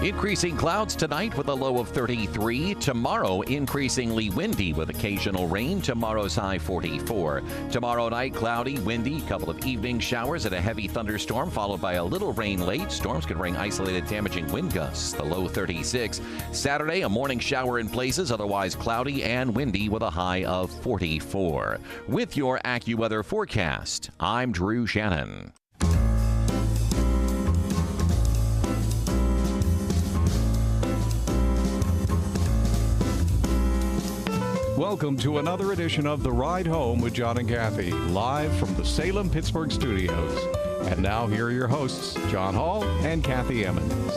Increasing clouds tonight with a low of 33. Tomorrow, increasingly windy with occasional rain. Tomorrow's high 44. Tomorrow night, cloudy, windy, couple of evening showers and a heavy thunderstorm, followed by a little rain late. Storms could bring isolated damaging wind gusts. The low 36. Saturday, a morning shower in places, otherwise cloudy and windy with a high of 44. With your AccuWeather forecast, I'm Drew Shannon. Welcome to another edition of The Ride Home with John and Kathy, live from the Salem-Pittsburgh studios. And now here are your hosts, John Hall and Kathy Emmons.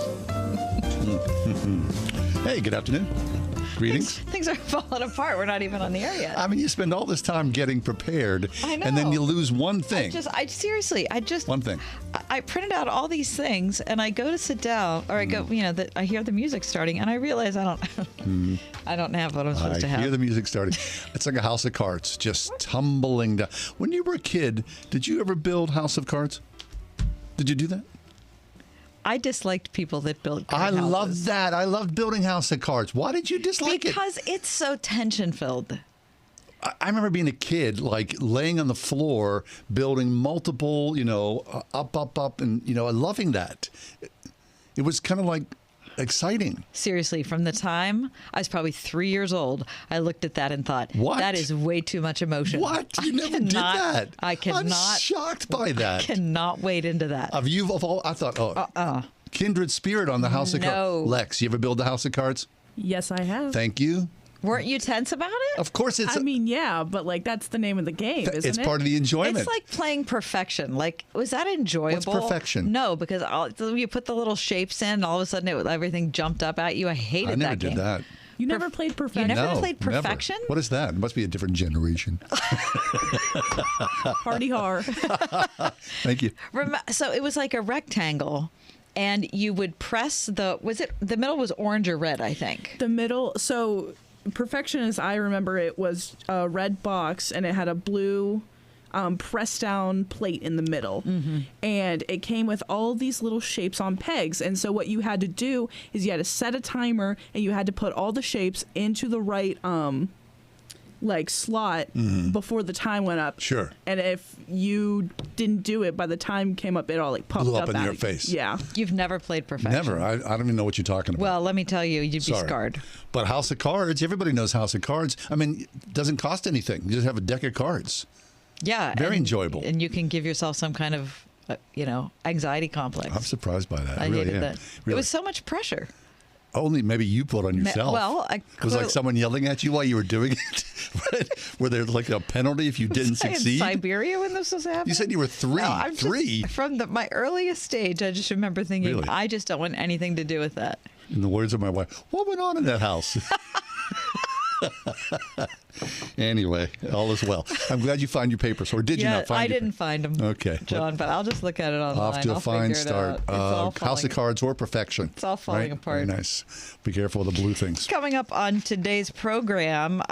Hey, good afternoon. Greetings. Things are falling apart. We're not even on the air yet. I mean, you spend all this time getting prepared, I know. and then you lose one thing. One thing. I printed out all these things, and I go to sit down, or I go, I hear the music starting, and I realize I don't have what I'm supposed to have. I hear the music starting. It's like a house of cards, just tumbling down. When you were a kid, did you ever build House of Cards? Did you do that? I disliked people that built I houses. love that. I loved building House of Cards. Why did you dislike it? Because it's so tension-filled. I remember being a kid, like laying on the floor, building multiple, up, and, loving that. It was kind of like exciting. Seriously, from the time I was probably 3 years old, I looked at that and thought, what? That is way too much emotion. What? You never did that. I cannot. I'm shocked by that. I cannot wade into that. I thought, kindred spirit on the House of Cards. Lex, you ever build the House of Cards? Yes, I have. Thank you. Weren't you tense about it? Of course it's... yeah, but that's the name of the game, isn't it? It's part of the enjoyment. It's like playing Perfection. Was that enjoyable? What's Perfection? No, because you put the little shapes in, and all of a sudden everything jumped up at you. I hated that game. I never did that. You never played Perfection? You never played Perfection? Never. What is that? It must be a different generation. Party hard. Thank you. So it was like a rectangle. And you would press the middle was orange or red, I think. The middle, so Perfection, as I remember, it was a red box and it had a blue pressed down plate in the middle. Mm-hmm. And it came with all these little shapes on pegs. And so what you had to do is you had to set a timer and you had to put all the shapes into the right slot before the time went up. Sure. And if you didn't do it, by the time came up, it all popped blew up in your face. Yeah. You've never played Perfection? Never. I don't even know what you're talking about. Well, let me tell you, you'd be scarred. But House of Cards, everybody knows House of Cards. I mean, it doesn't cost anything. You just have a deck of cards. Yeah. Very enjoyable. And you can give yourself some kind of, anxiety complex. I'm surpused by that. I really hated am. that. Really. It was so much pressure. Only maybe you put on yourself. Well, it was like someone yelling at you while you were doing it. Were there like a penalty if you didn't succeed? In Siberia when this was happening? You said you were three. No, three? From my earliest stage, I just remember thinking, really? I just don't want anything to do with that. In the words of my wife, what went on in that house? Anyway, all is well. I'm glad you found your papers, or did you not find them? I didn't find them, okay, John, but I'll just look at it online. Off to a fine start. House of Cards or Perfection. It's all falling apart. Very nice. Be careful of the blue things. Coming up on today's program,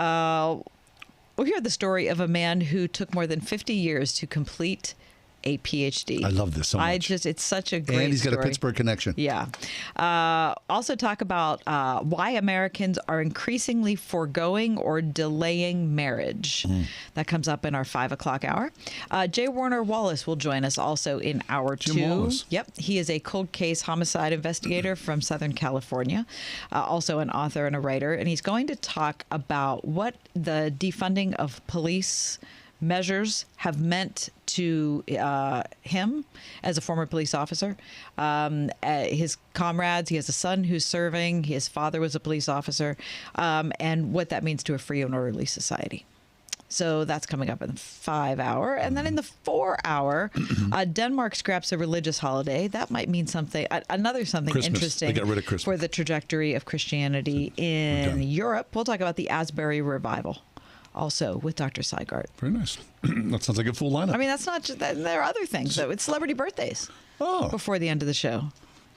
we'll hear the story of a man who took more than 50 years to complete a PhD. I love this so much. It's such a great story. And he's got a Pittsburgh connection. Yeah. Also talk about why Americans are increasingly foregoing or delaying marriage. That comes up in our 5 o'clock hour. J. Warner Wallace will join us also in hour 2. Jim Wallace. Yep. He is a cold case homicide investigator from Southern California, also an author and a writer. And he's going to talk about what the defunding of police measures have meant to him as a former police officer, his comrades. He has a son who's serving. His father was a police officer, and what that means to a free and orderly society. So that's coming up in the 5 hour. And then in the 4 hour, Denmark scraps a religious holiday. That might mean something, something Christmas. interesting They got rid of Christmas. for the trajectory of Christianity in Europe. We'll talk about the Asbury Revival. Also with Dr. Sy Garte. Very nice. That sounds like a full lineup. I mean, that's not just that. There are other things, though. It's celebrity birthdays before the end of the show.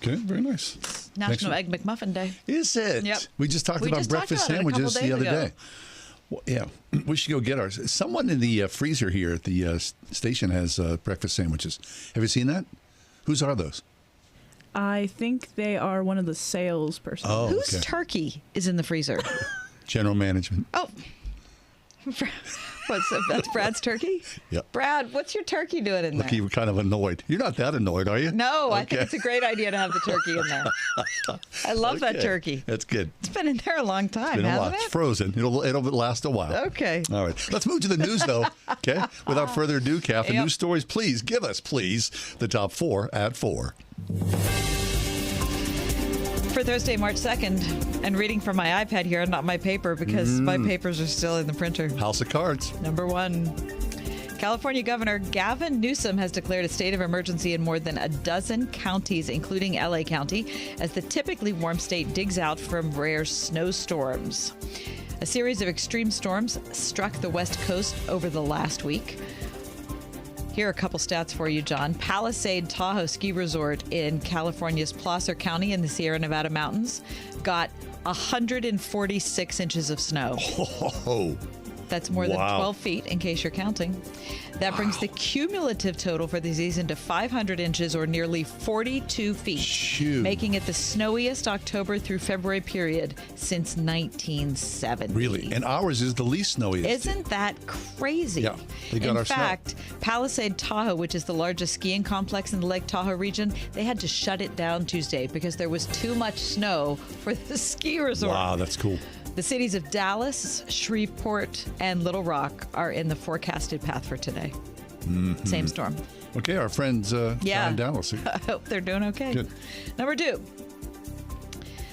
Okay, very nice. National Egg McMuffin Day. Is it? Yep. We just talked about breakfast sandwiches the other day. Well, yeah, we should go get ours. Someone in the freezer here at the station has breakfast sandwiches. Have you seen that? Whose are those? I think they are one of the salespersons. Oh, Whose okay. turkey is in the freezer? General management. Oh, that's Brad's turkey? Yep. Brad, what's your turkey doing in Look, there? you were kind of annoyed. You're not that annoyed, are you? No, I think Okay. it's a great idea to have the turkey in there. I love that Okay. turkey. That's good. It's been in there a long time, Been a hasn't while. It's it? frozen. It'll last a while. Okay. All right. Let's move to the news, though. Okay. Without further ado, Kath, the Yep. news stories. Please give us, the top 4 at 4. For Thursday, March 2nd, and reading from my iPad here, not my paper, because my papers are still in the printer. House of Cards. Number 1. California Governor Gavin Newsom has declared a state of emergency in more than a dozen counties, including LA County, as the typically warm state digs out from rare snowstorms. A series of extreme storms struck the West Coast over the last week. Here are a couple stats for you, John. Palisade Tahoe Ski Resort in California's Placer County in the Sierra Nevada mountains got 146 inches of snow. Oh, That's more than Wow. 12 feet, in case you're counting. That brings the cumulative total for the season to 500 inches, or nearly 42 feet, Shoot. making it the snowiest October through February period since 1970. really? And ours is the least snowiest. Isn't that crazy? Yeah, they got in our snow. fact, Palisade Tahoe, which is the largest skiing complex in the Lake Tahoe region, they had to shut it down Tuesday because there was too much snow for the ski resort. Wow, that's cool. The cities of Dallas, Shreveport, and Little Rock are in the forecasted path for today. Mm-hmm. Same storm. Okay, our friends down in Dallas. I hope they're doing okay. Good. Number 2.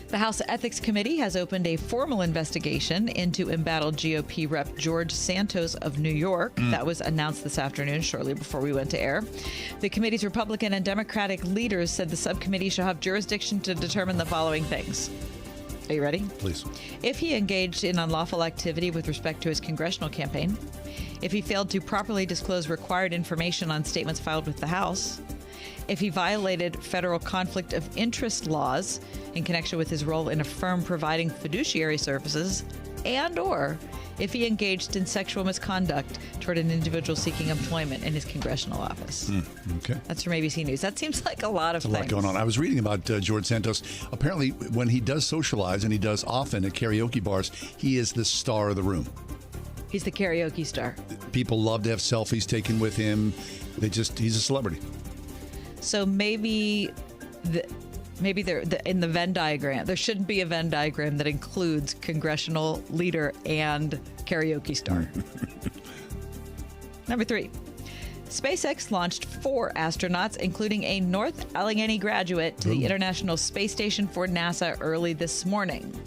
The House Ethics Committee has opened a formal investigation into embattled GOP Rep. George Santos of New York. That was announced this afternoon, shortly before we went to air. The committee's Republican and Democratic leaders said the subcommittee shall have jurisdiction to determine the following things. Are you ready? Please. If he engaged in unlawful activity with respect to his congressional campaign, if he failed to properly disclose required information on statements filed with the House, if he violated federal conflict of interest laws in connection with his role in a firm providing fiduciary services, and or if he engaged in sexual misconduct toward an individual seeking employment in his congressional office. Okay. That's from ABC News. That seems like a lot of There's a lot going on. I was reading about George Santos. Apparently, when he does socialize, and he does often at karaoke bars, he is the star of the room. He's the karaoke star. People love to have selfies taken with him. He's a celebrity. So maybe they're in the Venn diagram. There shouldn't be a Venn diagram that includes congressional leader and karaoke star. Number 3. SpaceX launched 4 astronauts, including a North Allegheny graduate, to the International Space Station for NASA early this morning.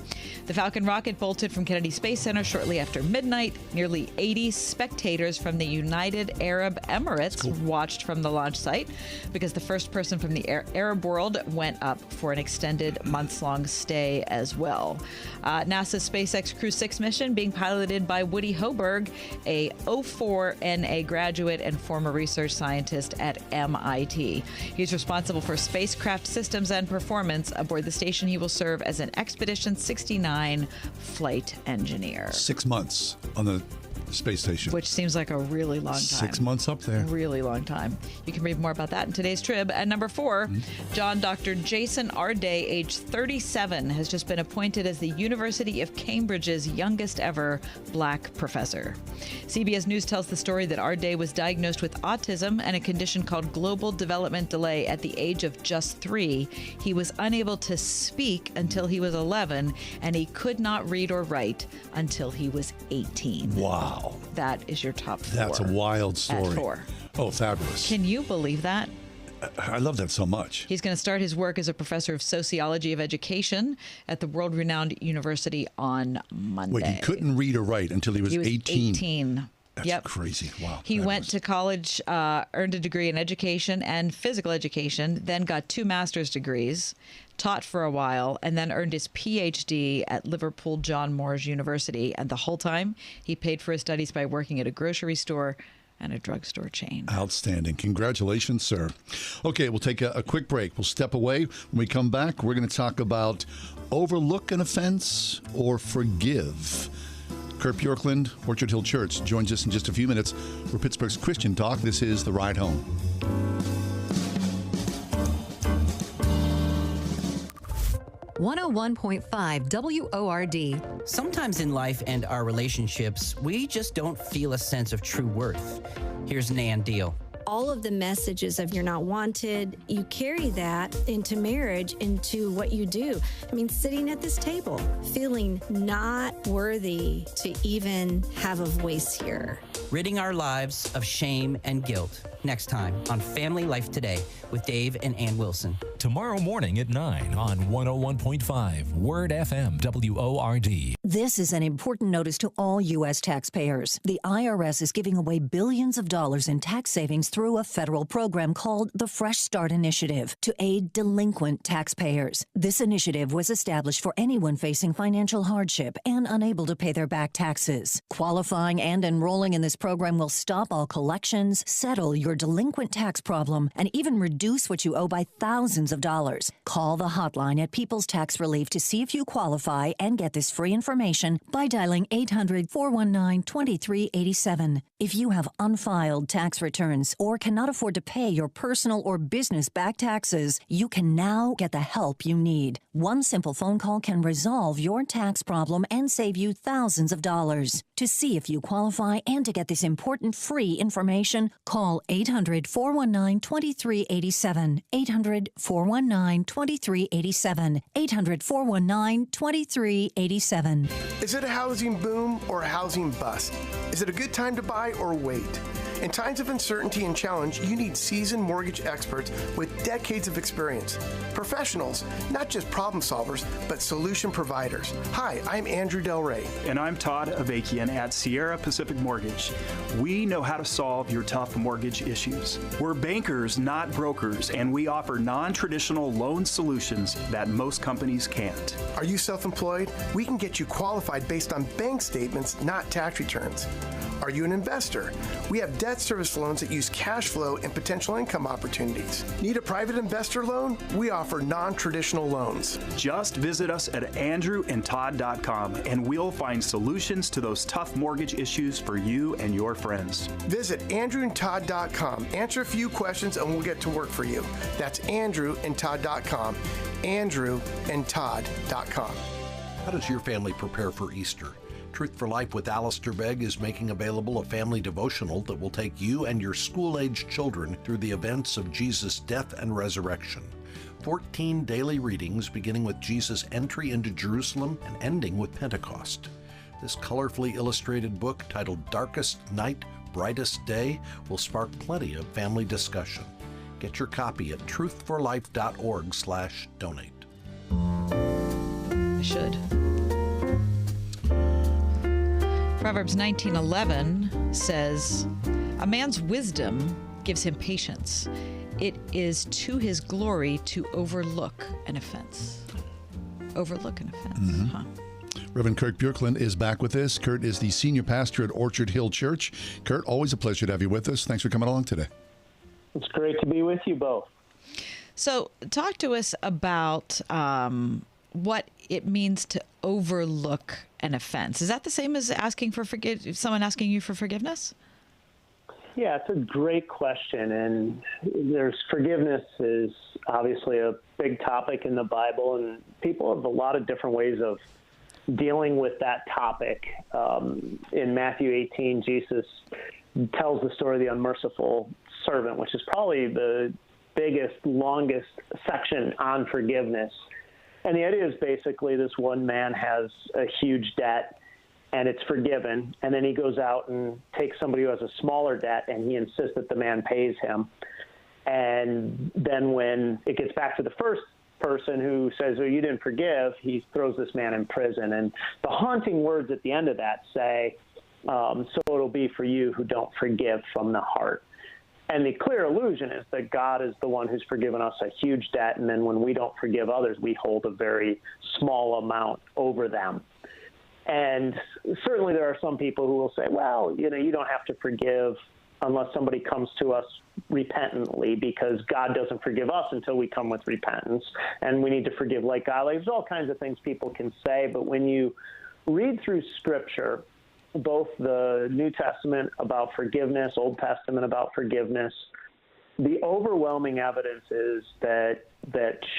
The Falcon rocket bolted from Kennedy Space Center shortly after midnight. Nearly 80 spectators from the United Arab Emirates watched from the launch site because the first person from the Arab world went up for an extended months-long stay as well. NASA's SpaceX Crew 6 mission being piloted by Woody Hoberg, a 04 NA graduate and former research scientist at MIT. He's responsible for spacecraft systems and performance. Aboard the station, he will serve as an Expedition 69 flight engineer. 6 months on the space station. Which seems like a really long time. 6 months up there. Really long time. You can read more about that in today's Trib. At number 4, John Dr. Jason Arday, age 37, has just been appointed as the University of Cambridge's youngest ever black professor. CBS News tells the story that Arday was diagnosed with autism and a condition called global development delay at the age of just 3. He was unable to speak until he was 11, and he could not read or write until he was 18. Wow. That is your top 4. That's a wild story. At 4. Oh, fabulous. Can you believe that? I love that so much. He's going to start his work as a professor of sociology of education at the world-renowned university on Monday. Wait, he couldn't read or write until he was 18. 18. That's crazy. Wow. He fabulous. went to college, earned a degree in education and physical education, then got 2 master's degrees, taught for a while, and then earned his PhD at Liverpool John Moores University. And the whole time, he paid for his studies by working at a grocery store and a drugstore chain. Outstanding. Congratulations, sir. Okay, we'll take a quick break. We'll step away. When we come back, we're going to talk about overlook an offense or forgive. Kurt Bjorklund, Orchard Hill Church, joins us in just a few minutes for Pittsburgh's Christian Talk. This is The Ride Home. 101.5 WORD. Sometimes in life and our relationships, we just don't feel a sense of true worth. Here's Nan Deal. All of the messages of you're not wanted, you carry that into marriage, into what you do. I mean, sitting at this table, feeling not worthy to even have a voice here. Ridding our lives of shame and guilt. Next time on Family Life Today with Dave and Ann Wilson. Tomorrow morning at 9 on 101.5 Word FM WORD. This is an important notice to all U.S. taxpayers. The IRS is giving away billions of dollars in tax savings through a federal program called the Fresh Start Initiative to aid delinquent taxpayers. This initiative was established for anyone facing financial hardship and unable to pay their back taxes. Qualifying and enrolling in this program will stop all collections, settle your delinquent tax problem, and even reduce what you owe by thousands of dollars. Call the hotline at People's Tax Relief to see if you qualify and get this free information by dialing 800-419-2387. If you have unfiled tax returns or cannot afford to pay your personal or business back taxes, you can now get the help you need. One simple phone call can resolve your tax problem and save you thousands of dollars. To see if you qualify and to get this important free information, call 800-419-2387. 800-419-2387. 800-419-2387. Is it a housing boom or a housing bust? Is it a good time to buy or wait? In times of uncertainty and challenge, you need seasoned mortgage experts with decades of experience. Professionals, not just problem solvers, but solution providers. Hi, I'm Andrew Del Rey. And I'm Todd Avakian at Sierra Pacific Mortgage. We know how to solve your tough mortgage issues. We're bankers, not brokers, and we offer non-traditional loan solutions that most companies can't. Are you self-employed? We can get you qualified based on bank statements, not tax returns. Are you an investor? We have debt service loans that use cash flow and potential income opportunities. Need a private investor loan? We offer non-traditional loans. Just visit us at andrewandtodd.com and we'll find solutions to those tough mortgage issues for you and your friends. Visit andrewandtodd.com. Answer a few questions and we'll get to work for you. That's andrewandtodd.com. andrewandtodd.com. How does your family prepare for Easter? Truth for Life with Alistair Begg is making available a family devotional that will take you and your school-aged children through the events of Jesus' death and resurrection. 14 daily readings beginning with Jesus' entry into Jerusalem and ending with Pentecost. This colorfully illustrated book, titled Darkest Night, Brightest Day, will spark plenty of family discussion. Get your copy at truthforlife.org/donate. I should. Proverbs 19:11 says, "A man's wisdom gives him patience. It is to his glory to overlook an offense." Overlook an offense, huh? Rev Kurt Bjorklund is back with us. Kurt is the senior pastor at Orchard Hill Church. Kurt, always a pleasure to have you with us. Thanks for coming along today. It's great to be with you both. So talk to us about what it means to overlook an offense. Is that the same as asking for someone asking you for forgiveness? Yeah, it's a great question. And forgiveness is obviously a big topic in the Bible, and people have a lot of different ways of dealing with that topic. In Matthew 18, Jesus tells the story of the unmerciful servant, which is probably the biggest, longest section on forgiveness. And the idea is basically this one man has a huge debt and it's forgiven. And then he goes out and takes somebody who has a smaller debt and he insists that the man pays him. And then when it gets back to the first person who says, "Oh, you didn't forgive," he throws this man in prison. And the haunting words at the end of that say, "So it'll be for you who don't forgive from the heart." And the clear illusion is that God is the one who's forgiven us a huge debt, and then when we don't forgive others, we hold a very small amount over them. And certainly there are some people who will say, well, you don't have to forgive unless somebody comes to us repentantly, because God doesn't forgive us until we come with repentance, and we need to forgive like God. There's all kinds of things people can say, but when you read through Scripture, both the New Testament about forgiveness, Old Testament about forgiveness, the overwhelming evidence is that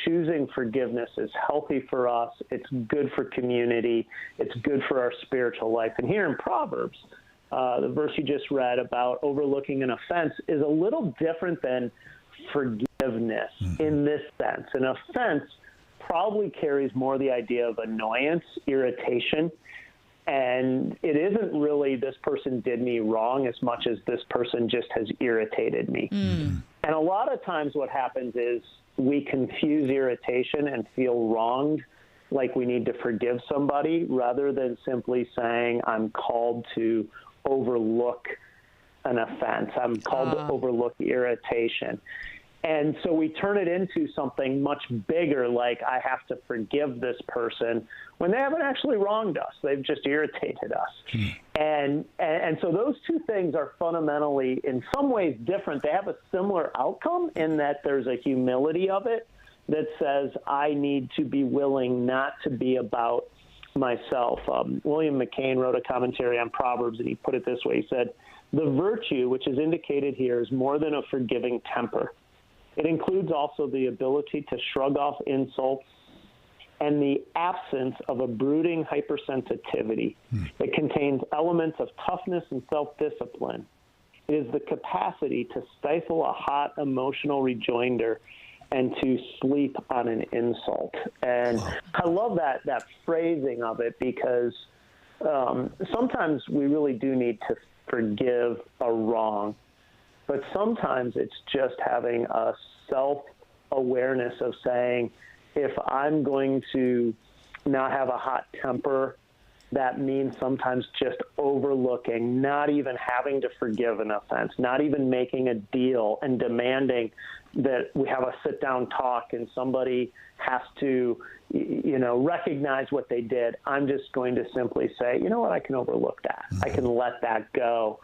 choosing forgiveness is healthy for us. It's good for community. It's good for our spiritual life. And here in Proverbs, the verse you just read about overlooking an offense is a little different than forgiveness in this sense. An offense probably carries more the idea of annoyance, irritation, and it isn't really this person did me wrong as much as this person just has irritated me. And a lot of times what happens is we confuse irritation and feel wronged, like we need to forgive somebody, rather than simply saying, I'm called to overlook an offense. I'm called to overlook irritation. And so we turn it into something much bigger, like I have to forgive this person when they haven't actually wronged us. They've just irritated us. And so those two things are fundamentally, in some ways, different. They have a similar outcome in that there's a humility of it that says I need to be willing not to be about myself. William McCain wrote a commentary on Proverbs, and he put it this way. He said, the virtue which is indicated here is more than a forgiving temper. It includes also the ability to shrug off insults and the absence of a brooding hypersensitivity. It contains elements of toughness and self-discipline. It is the capacity to stifle a hot emotional rejoinder and to sleep on an insult. And I love that phrasing of it, because sometimes we really do need to forgive a wrong. But sometimes it's just having a self-awareness of saying, if I'm going to not have a hot temper, that means sometimes just overlooking, not even having to forgive an offense, not even making a deal and demanding that we have a sit-down talk and somebody has to, recognize what they did. I'm just going to simply say, you know what, I can overlook that. I can let that go.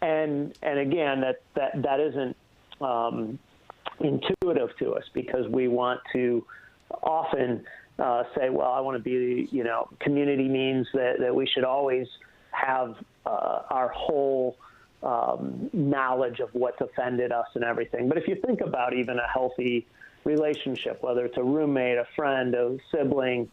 And again, that isn't intuitive to us, because we want to often say, well, I want to be, community means that we should always have our whole knowledge of what's offended us and everything. But if you think about even a healthy relationship, whether it's a roommate, a friend, a sibling,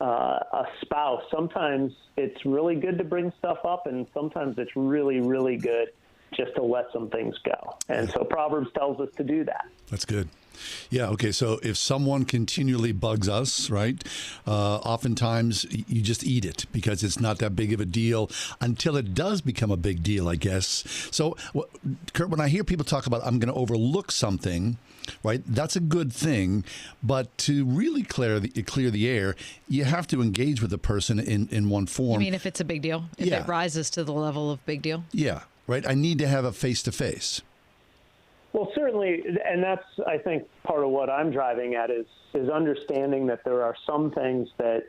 a spouse, sometimes it's really good to bring stuff up, and sometimes it's really, really good just to let some things go. And so Proverbs tells us to do that. That's good. Yeah, okay, so if someone continually bugs us, right, oftentimes you just eat it because it's not that big of a deal until it does become a big deal, I guess. So, Kurt, when I hear people talk about I'm going to overlook something, right, that's a good thing, but to really clear the air, you have to engage with the person in one form. You mean if it's a big deal? If it rises to the level of big deal? Yeah, right, I need to have a face-to-face. Well, certainly, and that's, I think, part of what I'm driving at is understanding that there are some things that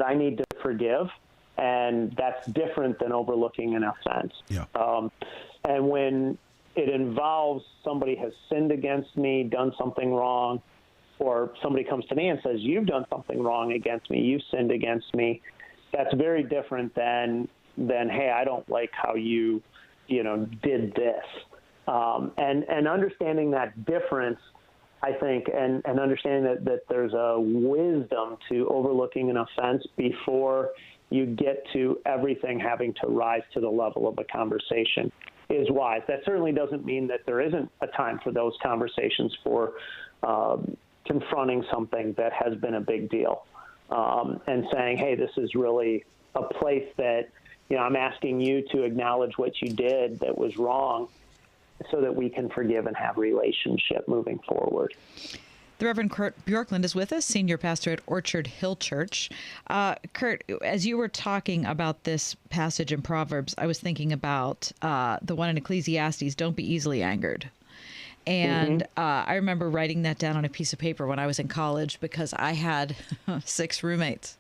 I need to forgive, and that's different than overlooking an offense. Yeah. And when it involves somebody has sinned against me, done something wrong, or somebody comes to me and says, you've done something wrong against me, you've sinned against me, that's very different than hey, I don't like how you did this. And understanding that difference, I think, and understanding that there's a wisdom to overlooking an offense before you get to everything having to rise to the level of a conversation is wise. That certainly doesn't mean that there isn't a time for those conversations for confronting something that has been a big deal, and saying, hey, this is really a place that, I'm asking you to acknowledge what you did that was wrong, so that we can forgive and have relationship moving forward. The Reverend Kurt Bjorklund is with us, senior pastor at Orchard Hill Church. Kurt, as you were talking about this passage in Proverbs, I was thinking about the one in Ecclesiastes, don't be easily angered. And I remember writing that down on a piece of paper when I was in college because I had 6 roommates.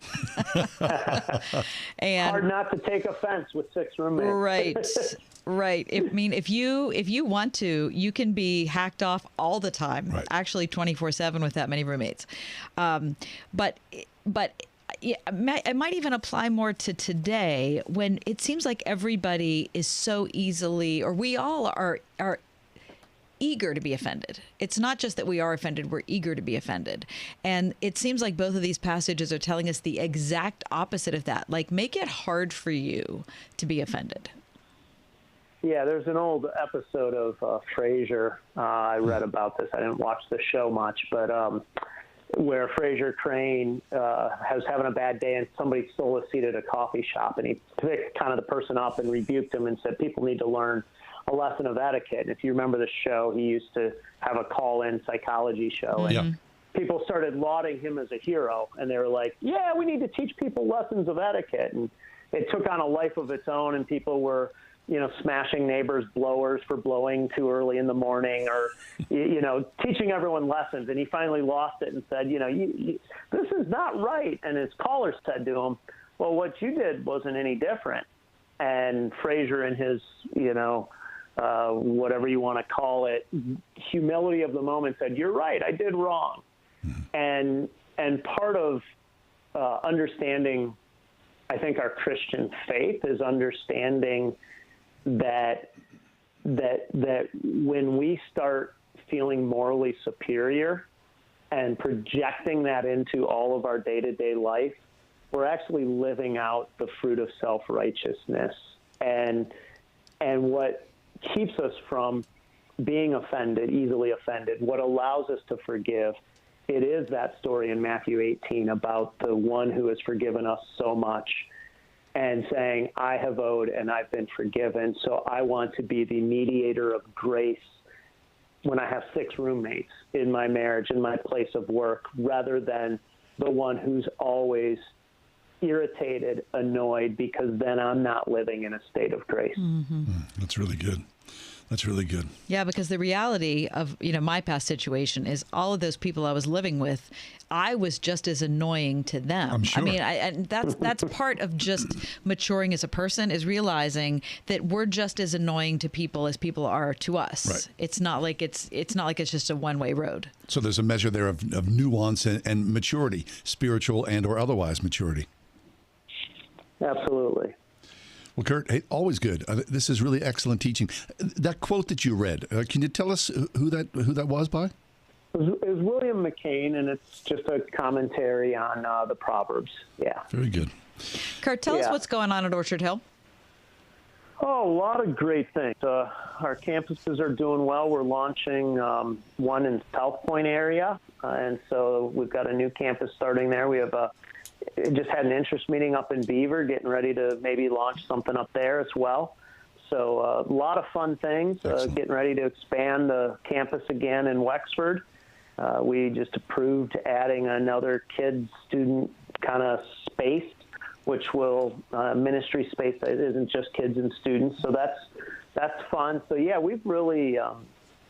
And hard not to take offense with 6 roommates. Right. I mean, if you want to, you can be hacked off all the time. Right. Actually, 24/7 with that many roommates. But it might even apply more to today when it seems like everybody is so easily, or we all are eager to be offended. It's not just that we are offended, we're eager to be offended. And it seems like both of these passages are telling us the exact opposite of that. Like, make it hard for you to be offended. Yeah, there's an old episode of Frasier. I read about this. I didn't watch the show much, but where Frasier Crane was having a bad day and somebody stole a seat at a coffee shop, and he picked kind of the person up and rebuked him and said, people need to learn a lesson of etiquette. And if you remember the show, he used to have a call-in psychology show. And people started lauding him as a hero, and they were like, yeah, we need to teach people lessons of etiquette. And it took on a life of its own, and people were smashing neighbors' blowers for blowing too early in the morning, or, teaching everyone lessons. And he finally lost it and said, this is not right. And his caller said to him, well, what you did wasn't any different. And Frasier, in his, whatever you want to call it, humility of the moment, said, you're right, I did wrong. And part of understanding, I think, our Christian faith is understanding that when we start feeling morally superior and projecting that into all of our day-to-day life, we're actually living out the fruit of self-righteousness. And what keeps us from being offended, easily offended, what allows us to forgive, it is that story in Matthew 18 about the one who has forgiven us so much, and saying, I have owed and I've been forgiven, so I want to be the mediator of grace when I have 6 roommates in my marriage, in my place of work, rather than the one who's always irritated, annoyed, because then I'm not living in a state of grace. That's really good. That's really good. Yeah, because the reality of, my past situation is all of those people I was living with, I was just as annoying to them. I'm sure. I mean, and that's part of just maturing as a person, is realizing that we're just as annoying to people as people are to us. Right. It's not like it's just a one-way road. So there's a measure there of nuance and maturity, spiritual and or otherwise maturity. Absolutely. Well, Kurt, hey, always good. This is really excellent teaching. That quote that you read, can you tell us who that was by? It was William McCain, and it's just a commentary on the Proverbs. Yeah. Very good. Kurt, tell us what's going on at Orchard Hill. Oh, a lot of great things. Our campuses are doing well. We're launching one in South Point area, and so we've got a new campus starting there. We have just had an interest meeting up in Beaver, getting ready to maybe launch something up there as well. So a lot of fun things, getting ready to expand the campus again in Wexford. We just approved adding another student kind of space, which will ministry space that isn't just kids and students. So that's fun. So yeah, we've really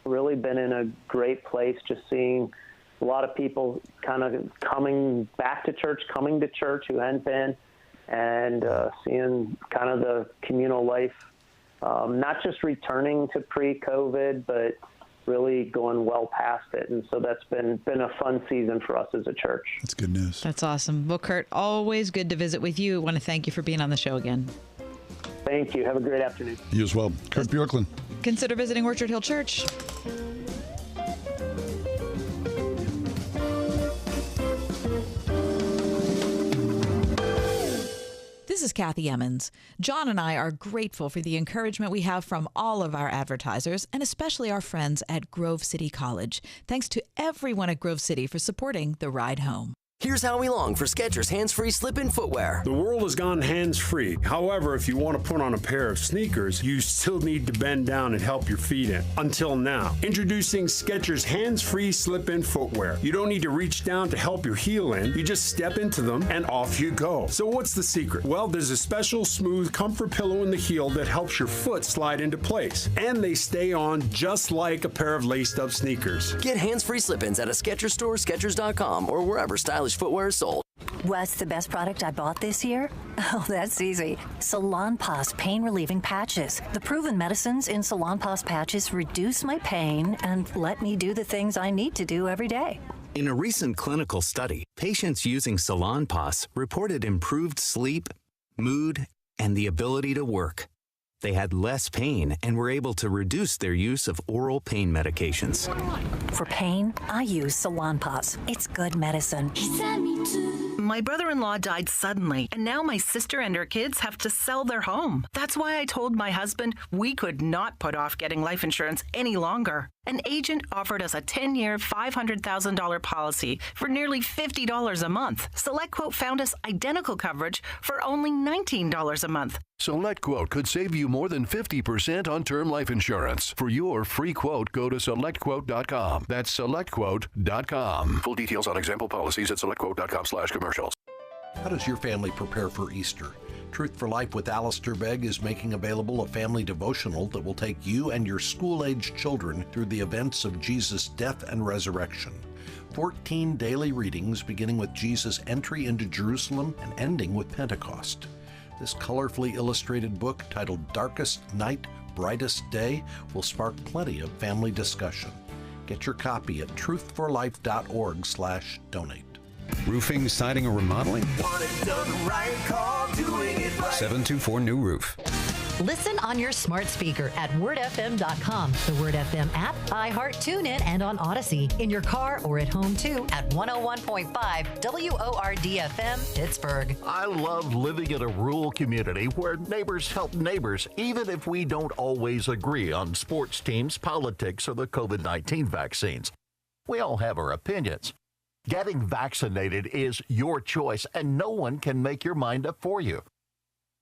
been in a great place, just seeing a lot of people kind of coming to church who hadn't been, and seeing kind of the communal life, not just returning to pre-COVID, but really going well past it. And so that's been a fun season for us as a church. That's good news. That's awesome. Well, Kurt, always good to visit with you. I want to thank you for being on the show again. Thank you. Have a great afternoon. You as well. Kurt Bjorklund. Consider visiting Orchard Hill Church. This is Kathy Emmons. John and I are grateful for the encouragement we have from all of our advertisers, and especially our friends at Grove City College. Thanks to everyone at Grove City for supporting The Ride Home. Here's how we long for Skechers hands-free slip-in footwear. The world has gone hands-free. However, if you want to put on a pair of sneakers, you still need to bend down and help your feet in. Until now. Introducing Skechers hands-free slip-in footwear. You don't need to reach down to help your heel in. You just step into them and off you go. So what's the secret? Well, there's a special smooth comfort pillow in the heel that helps your foot slide into place. And they stay on just like a pair of laced-up sneakers. Get hands-free slip-ins at a Skechers store, Skechers.com, or wherever stylish footwear is sold. What's the best product I bought this year? Oh, that's easy. Salonpas pain-relieving patches. The proven medicines in Salonpas patches reduce my pain and let me do the things I need to do every day. In a recent clinical study, patients using Salonpas reported improved sleep, mood, and the ability to work. They had less pain and were able to reduce their use of oral pain medications. For pain, I use Salonpas. It's good medicine. My brother-in-law died suddenly, and now my sister and her kids have to sell their home. That's why I told my husband we could not put off getting life insurance any longer. An agent offered us a 10-year, $500,000 policy for nearly $50 a month. SelectQuote found us identical coverage for only $19 a month. SelectQuote could save you more than 50% on term life insurance. For your free quote, go to SelectQuote.com. That's SelectQuote.com. Full details on example policies at SelectQuote.com/commercials. How does your family prepare for Easter? Truth for Life with Alistair Begg is making available a family devotional that will take you and your school-aged children through the events of Jesus' death and resurrection. 14 daily readings beginning with Jesus' entry into Jerusalem and ending with Pentecost. This colorfully illustrated book, titled Darkest Night, Brightest Day, will spark plenty of family discussion. Get your copy at truthforlife.org/donate. Roofing, siding, or remodeling? Want it done right, call doing it right. 724 New Roof. Listen on your smart speaker at wordfm.com, the Word FM app, iHeart, TuneIn, and on Odyssey. In your car or at home, too, at 101.5 WORD-FM, Pittsburgh. I love living in a rural community where neighbors help neighbors, even if we don't always agree on sports teams, politics, or the COVID-19 vaccines. We all have our opinions. Getting vaccinated is your choice, and no one can make your mind up for you.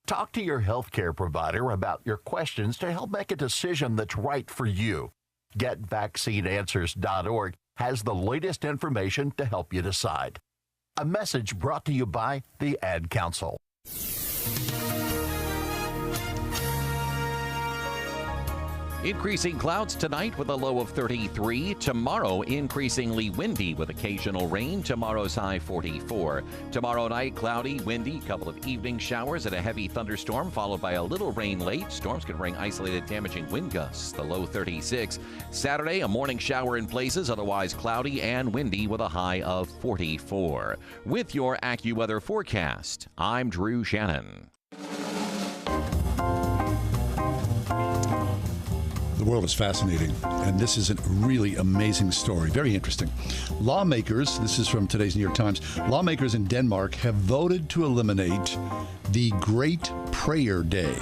Talk to your healthcare provider about your questions to help make a decision that's right for you. GetVaccineAnswers.org has the latest information to help you decide. A message brought to you by the Ad Council. Increasing clouds tonight with a low of 33. Tomorrow, increasingly windy with occasional rain. Tomorrow's high 44. Tomorrow night, cloudy, windy, couple of evening showers and a heavy thunderstorm, followed by a little rain late. Storms can bring isolated damaging wind gusts. The low 36. Saturday, a morning shower in places, otherwise cloudy and windy with a high of 44. With your AccuWeather forecast, I'm Drew Shannon. The world is fascinating, and this is a really amazing story. Very interesting. Lawmakers, this is from today's New York Times, lawmakers in Denmark have voted to eliminate the Great Prayer Day.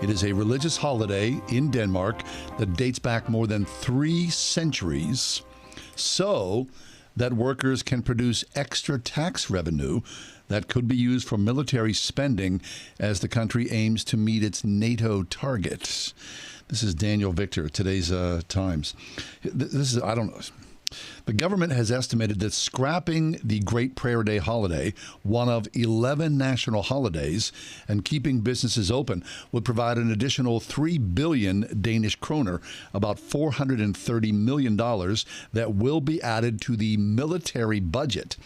It is a religious holiday in Denmark that dates back more than 3 centuries, so that workers can produce extra tax revenue that could be used for military spending as the country aims to meet its NATO targets. This is Daniel Victor, today's Times. This is, I don't know. The government has estimated that scrapping the Great Prayer Day holiday, one of 11 national holidays, and keeping businesses open would provide an additional 3 billion Danish kroner, about $430 million, that will be added to the military budget.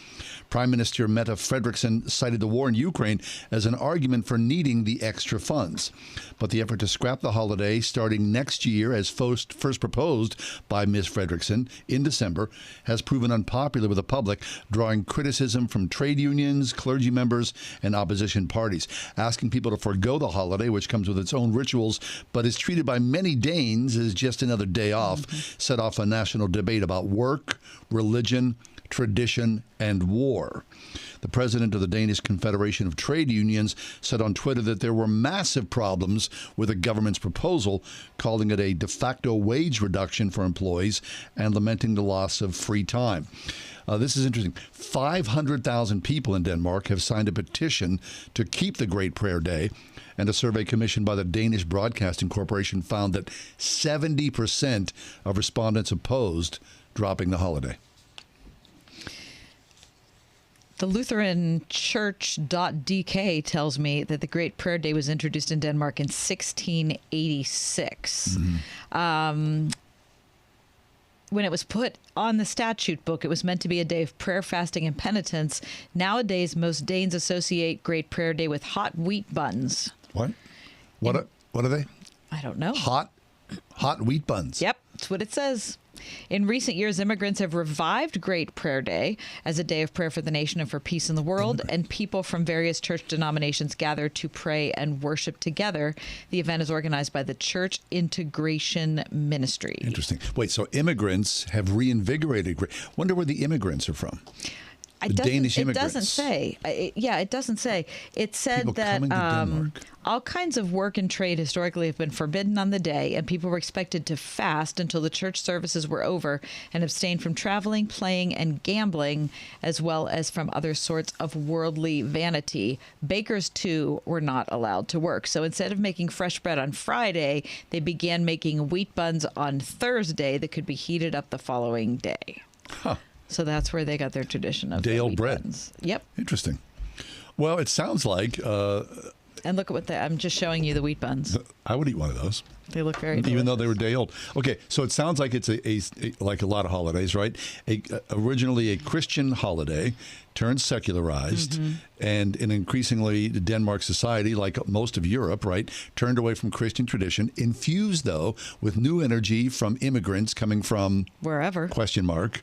Prime Minister Mette Frederiksen cited the war in Ukraine as an argument for needing the extra funds. But the effort to scrap the holiday starting next year, as first proposed by Ms. Frederiksen in December, has proven unpopular with the public, drawing criticism from trade unions, clergy members, and opposition parties. Asking people to forego the holiday, which comes with its own rituals, but is treated by many Danes as just another day off, set off a national debate about work, religion, tradition, and war. The president of the Danish Confederation of Trade Unions said on Twitter that there were massive problems with the government's proposal, calling it a de facto wage reduction for employees and lamenting the loss of free time. This is interesting. 500,000 people in Denmark have signed a petition to keep the Great Prayer Day, and a survey commissioned by the Danish Broadcasting Corporation found that 70% of respondents opposed dropping the holiday. The Lutheran Church.dk tells me that the Great Prayer Day was introduced in Denmark in 1686. When it was put on the statute book, it was meant to be a day of prayer, fasting, and penitence. Nowadays, most Danes associate Great Prayer Day with hot wheat buns. What? What are they? I don't know. Hot wheat buns. Yep, that's what it says. In recent years, immigrants have revived Great Prayer Day as a day of prayer for the nation and for peace in the world, and people from various church denominations gather to pray and worship together. The event is organized by the Church Integration Ministry. Interesting. Wait, so immigrants have reinvigorated. Wonder where the immigrants are from. Danish immigrants. It doesn't say. It doesn't say. It said People that coming to Denmark. all kinds of work and trade historically have been forbidden on the day, and people were expected to fast until the church services were over and abstain from traveling, playing, and gambling, as well as from other sorts of worldly vanity. Bakers, too, were not allowed to work. So instead of making fresh bread on Friday, they began making wheat buns on Thursday that could be heated up the following day. Huh. So that's where they got their tradition of day-old bread. Buns. Yep. Interesting. Well, it sounds like... and look at what I'm just showing you the wheat buns. I would eat one of those. They look very delicious. Even though they were day old. Okay, so it sounds like it's a like a lot of holidays, right? Originally a Christian holiday, turned secularized, and an increasingly Denmark society, like most of Europe, right, turned away from Christian tradition, infused, though, with new energy from immigrants coming from... wherever. Question mark.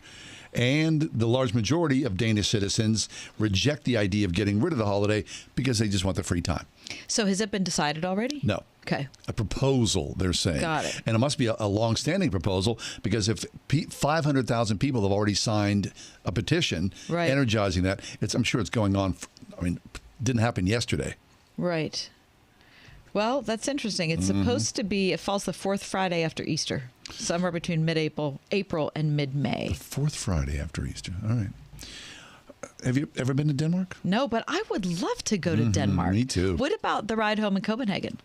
And the large majority of Danish citizens reject the idea of getting rid of the holiday because they just want the free time. So has it been decided already? No. Okay. A proposal, they're saying. Got it. And it must be a long-standing proposal because if 500,000 people have already signed a petition energizing that, I'm sure it's going on. It didn't happen yesterday. Right. Well, that's interesting. It's supposed to be, it falls the fourth Friday after Easter, somewhere between April and mid-May. The fourth Friday after Easter. All right. Have you ever been to Denmark? No, but I would love to go to Denmark. Me too. What about the ride home in Copenhagen?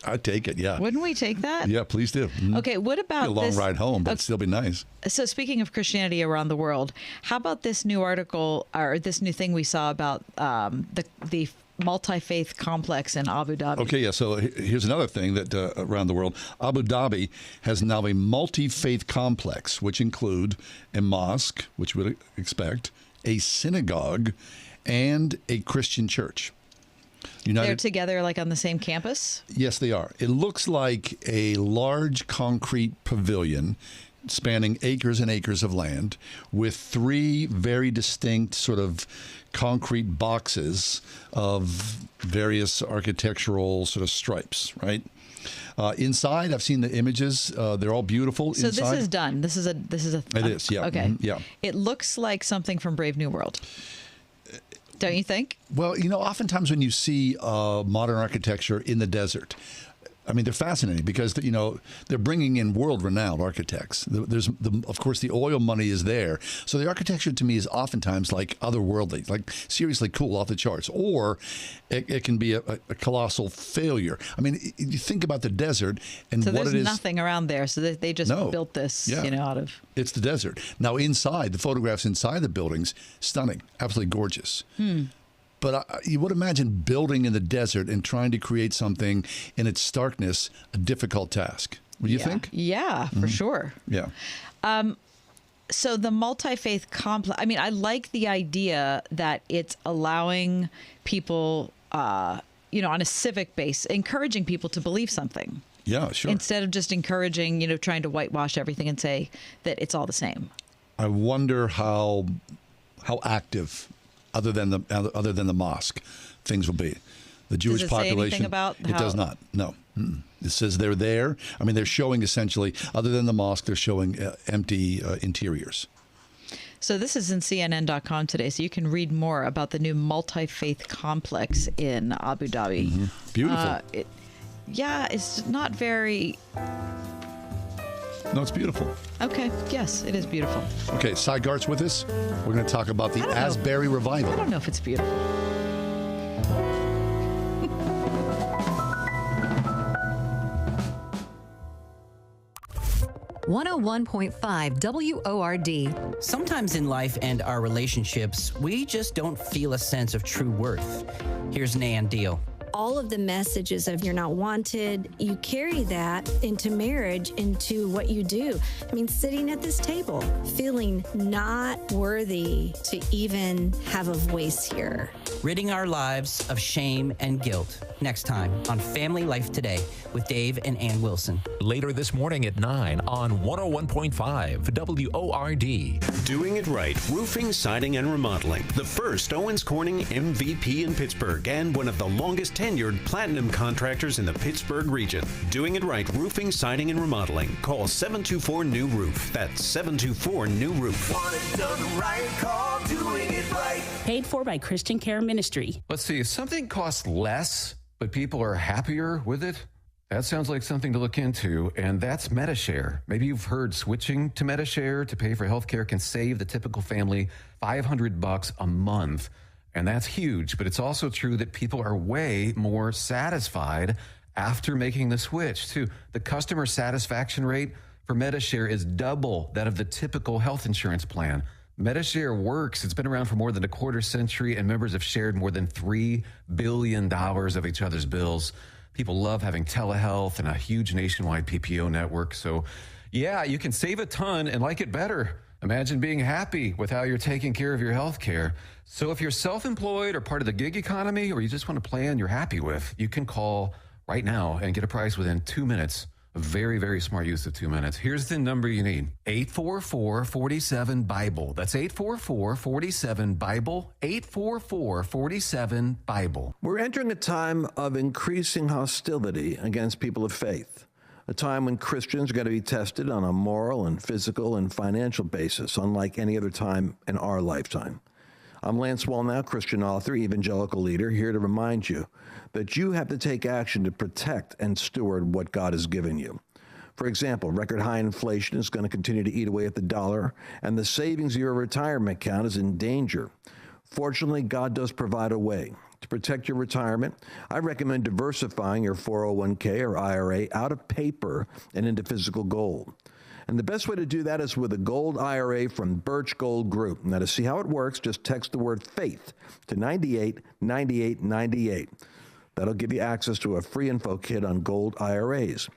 I'd take it, yeah. Wouldn't we take that? Yeah, please do. Okay, what about a long ride home, but it'd still be nice. So speaking of Christianity around the world, how about this new article, or this new thing we saw about the multi-faith complex in Abu Dhabi? Okay, yeah, so here's another thing that around the world. Abu Dhabi has now a multi-faith complex, which include a mosque, which we would expect, a synagogue, and a Christian church. They're together like on the same campus? Yes, they are. It looks like a large concrete pavilion spanning acres and acres of land with three very distinct sort of concrete boxes of various architectural sort of stripes, right? Inside, I've seen the images. They're all beautiful. So inside. This is done. This is a. It is. Yeah. Okay. Yeah. It looks like something from Brave New World. Don't you think? Well, oftentimes when you see modern architecture in the desert, they're fascinating because, they're bringing in world-renowned architects. Of course, the oil money is there. So the architecture to me is oftentimes like otherworldly, like seriously cool, off the charts. Or it can be a colossal failure. You think about the desert and so what it is. So there's nothing around there. So they just built this, out of... It's the desert. Now inside, the photographs inside the buildings, stunning, absolutely gorgeous. But you would imagine building in the desert and trying to create something in its starkness a difficult task. Would you think? Yeah, for sure. Yeah. So the multi-faith complex, I like the idea that it's allowing people, on a civic base, encouraging people to believe something. Yeah, sure. Instead of just encouraging, trying to whitewash everything and say that it's all the same. I wonder how active... Other than the mosque, things will be. The Jewish does it population. Say anything about it does not. No. It says they're there. They're showing essentially, other than the mosque, they're showing empty interiors. So this is in CNN.com today, so you can read more about the new multi-faith complex in Abu Dhabi. Beautiful. It's not very... No, it's beautiful. Okay. Yes, it is beautiful. Okay, Sy Garte's with us. We're going to talk about the Asbury Revival. I don't know if it's beautiful. .5 WORD. Sometimes in life and our relationships, we just don't feel a sense of true worth. Here's Nan Deal. All of the messages of you're not wanted, you carry that into marriage, into what you do. Sitting at this table, feeling not worthy to even have a voice here. ridding our lives of shame and guilt. Next time on Family Life Today with Dave and Ann Wilson. Later this morning at 9 on 101.5 WORD. Doing it right, roofing, siding, and remodeling. The first Owens Corning MVP in Pittsburgh and one of the longest tenured platinum contractors in the Pittsburgh region. Doing it right, roofing, siding, and remodeling. Call 724-NEW-ROOF. That's 724-NEW-ROOF. Want it done right, call Doing It Right. Paid for by Christian Care Ministry. Let's see, if something costs less, but people are happier with it, that sounds like something to look into, and that's MediShare. Maybe you've heard switching to MediShare to pay for healthcare can save the typical family $500 a month, and that's huge. But it's also true that people are way more satisfied after making the switch, too. The customer satisfaction rate for MediShare is double that of the typical health insurance plan. MediShare works. It's been around for more than a quarter century, and members have shared more than $3 billion of each other's bills. People love having telehealth and a huge nationwide PPO network. So, yeah, you can save a ton and like it better. Imagine being happy with how you're taking care of your health care. So if you're self-employed or part of the gig economy, or you just want a plan you're happy with, you can call right now and get a price within 2 minutes. A very, very smart use of 2 minutes. Here's the number you need. 844-47-BIBLE. That's 844-47-BIBLE. 844-47-BIBLE. We're entering a time of increasing hostility against people of faith. A time when Christians are going to be tested on a moral and physical and financial basis, unlike any other time in our lifetime. I'm Lance Wallnau, Christian author, evangelical leader, here to remind you that you have to take action to protect and steward what God has given you. For example, record high inflation is going to continue to eat away at the dollar, and the savings of your retirement account is in danger. Fortunately, God does provide a way. To protect your retirement, I recommend diversifying your 401k or IRA out of paper and into physical gold. And the best way to do that is with a gold IRA from Birch Gold Group. Now, to see how it works, just text the word faith to 989898. That'll give you access to a free info kit on gold IRAs.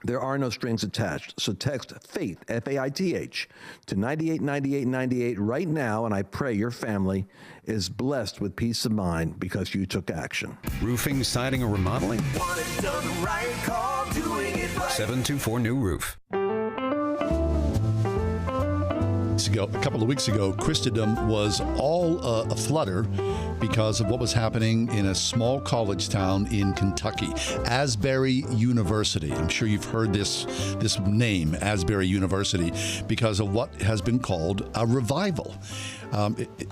There are no strings attached, so text FAITH, F-A-I-T-H, to 989898 right now, and I pray your family is blessed with peace of mind because you took action. Roofing, siding, or remodeling? Want it done right, call Doing It Right. 724-NEW-ROOF. A couple of weeks ago, Christendom was all aflutter because of what was happening in a small college town in Kentucky, Asbury University. I'm sure you've heard this name, Asbury University, because of what has been called a revival.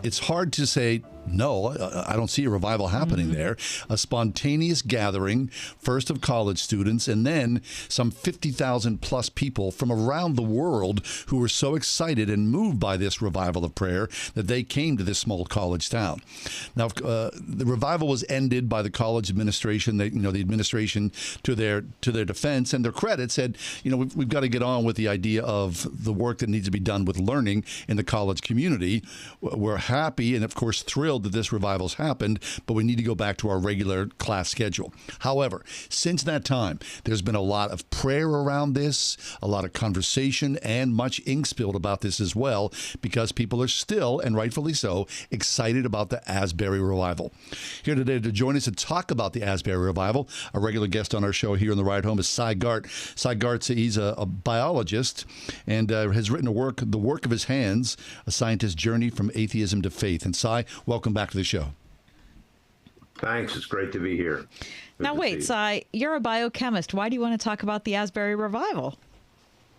It's hard to say, no, I don't see a revival happening there. A spontaneous gathering, first of college students, and then some 50,000 plus people from around the world who were so excited and moved by this revival of prayer that they came to this small college town. Now, the revival was ended by the college administration. The administration, to their defense and their credit, said, we've got to get on with the idea of the work that needs to be done with learning in the college community. We're happy and, of course, thrilled that this revival's happened, but we need to go back to our regular class schedule. However, since that time, there's been a lot of prayer around this, a lot of conversation, and much ink spilled about this as well, because people are still, and rightfully so, excited about the Asbury Revival. Here today to join us to talk about the Asbury Revival, a regular guest on our show here on the Ride Home is Sy Garte. Sy Garte, he's a biologist and has written the work of his hands, A Scientist's Journey from Atheism to Faith. And Sy, welcome back to the show. Thanks. It's great to be here. Now, wait, Sy, you're a biochemist. Why do you want to talk about the Asbury Revival?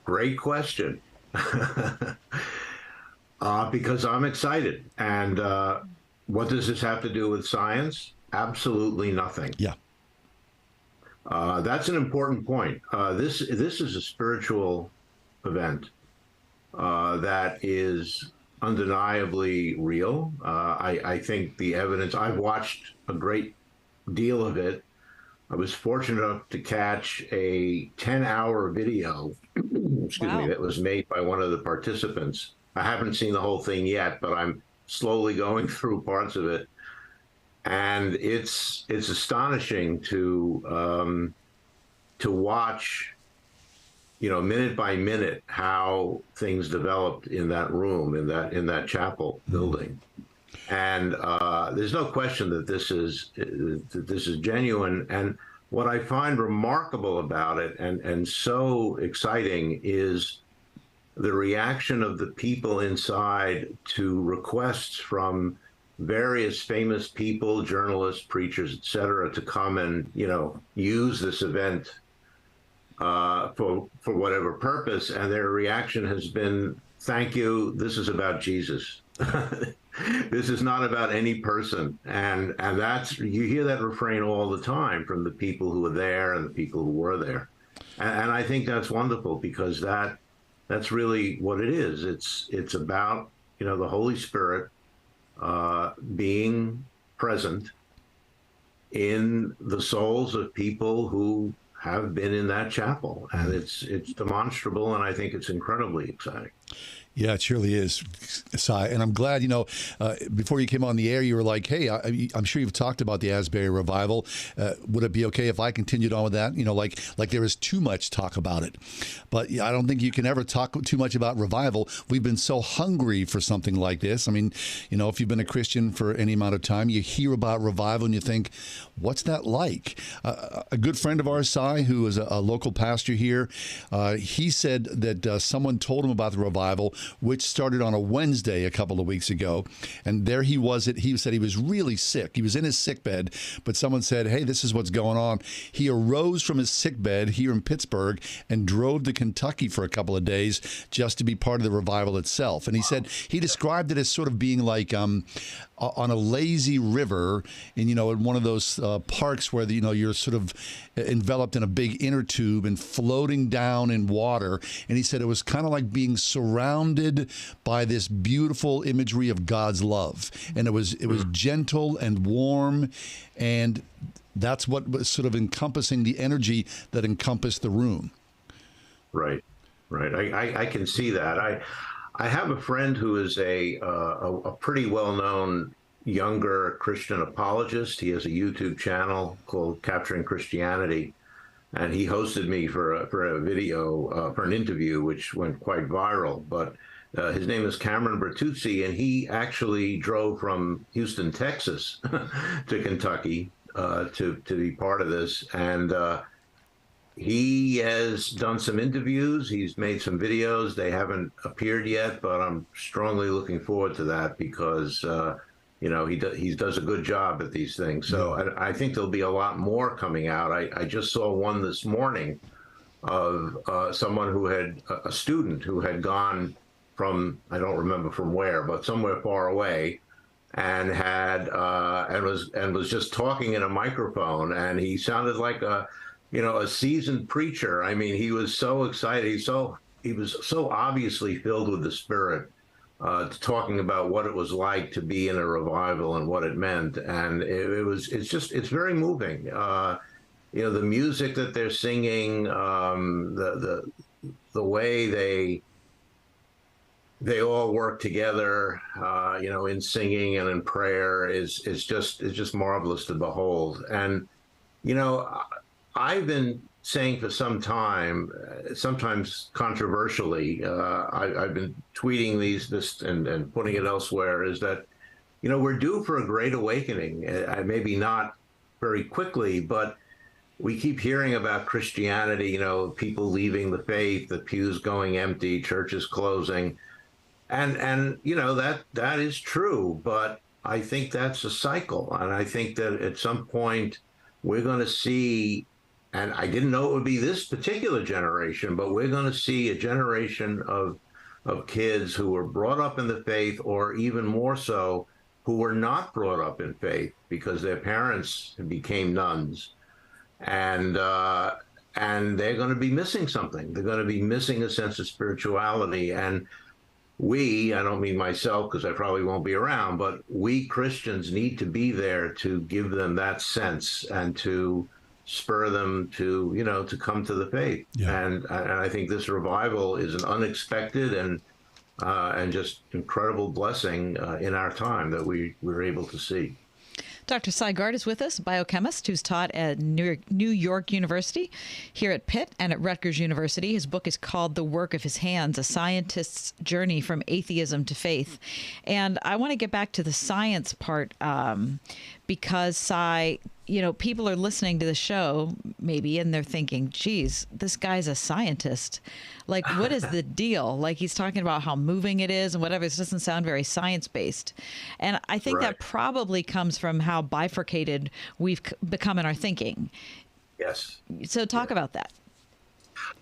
Great question. Because I'm excited. And what does this have to do with science? Absolutely nothing. Yeah. That's an important point. This is a spiritual event that is undeniably real. I think the evidence, I've watched a great deal of it. I was fortunate enough to catch a 10-hour video, that was made by one of the participants. I haven't seen the whole thing yet, but I'm slowly going through parts of it. And it's astonishing to watch, minute by minute, how things developed in that room, in that chapel building. And there's no question that this is genuine. And what I find remarkable about it and so exciting is the reaction of the people inside to requests from various famous people, journalists, preachers, etc., to come and use this event for whatever purpose. And their reaction has been, "Thank you. This is about Jesus." This is not about any person, and that's, you hear that refrain all the time from the people who are there and the people who were there, and I think that's wonderful, because that's really what it is. It's about the Holy Spirit being present in the souls of people who have been in that chapel, and it's demonstrable, and I think it's incredibly exciting. Yeah, it surely is, Sy. And I'm glad, before you came on the air, you were like, hey, I'm sure you've talked about the Asbury Revival. Would it be okay if I continued on with that? Like there is too much talk about it. But I don't think you can ever talk too much about revival. We've been so hungry for something like this. I mean, if you've been a Christian for any amount of time, you hear about revival and you think, what's that like? A good friend of ours, Sy, who is a local pastor here, he said that someone told him about the revival, which started on a Wednesday a couple of weeks ago. And there he was. He said he was really sick. He was in his sick bed, but someone said, hey, this is what's going on. He arose from his sick bed here in Pittsburgh and drove to Kentucky for a couple of days just to be part of the revival itself. And he said he described it as sort of being like on a lazy river in one of those parks where you're sort of enveloped in a big inner tube and floating down in water. And he said it was kind of like being surrounded by this beautiful imagery of God's love. And it was gentle and warm, and that's what was sort of encompassing the energy that encompassed the room. Right. I can see that. I have a friend who is a pretty well-known younger Christian apologist. He has a YouTube channel called Capturing Christianity, and he hosted me for a video, for an interview, which went quite viral. But his name is Cameron Bertuzzi, and he actually drove from Houston, Texas to Kentucky to be part of this. And he has done some interviews. He's made some videos. They haven't appeared yet, but I'm strongly looking forward to that, because he does a good job at these things. So I think there'll be a lot more coming out. I just saw one this morning of someone who had a student who had gone from, I don't remember from where, but somewhere far away, and had and was just talking in a microphone, and he sounded like a seasoned preacher. I mean, he was so excited. He was so obviously filled with the Spirit, talking about what it was like to be in a revival and what it meant. And it's very moving. The music that they're singing, the way they all work together, in singing and in prayer is just marvelous to behold. And, I've been saying for some time, sometimes controversially, I've been tweeting this and putting it elsewhere, is that, we're due for a great awakening. Maybe not very quickly, but we keep hearing about Christianity, people leaving the faith, the pews going empty, churches closing. And that is true, but I think that's a cycle. And I think that at some point we're going to see, and I didn't know it would be this particular generation, but we're going to see a generation of kids who were brought up in the faith, or even more so, who were not brought up in faith because their parents became nuns. And they're going to be missing something. They're going to be missing a sense of spirituality. And I don't mean myself, because I probably won't be around, but we Christians need to be there to give them that sense and to spur them to come to the faith. Yeah. And I think this revival is an unexpected and just incredible blessing in our time that we were able to see. Dr. Sy Garte is with us, biochemist who's taught at New York University, here at Pitt, and at Rutgers University. His book is called The Work of His Hands, A Scientist's Journey from Atheism to Faith. And I want to get back to the science part because, Sy, people are listening to the show maybe and they're thinking, geez, this guy's a scientist. Like, what is the deal? Like, he's talking about how moving it is and whatever. This doesn't sound very science-based. And I think that probably comes from how bifurcated we've become in our thinking. Yes. So talk about that.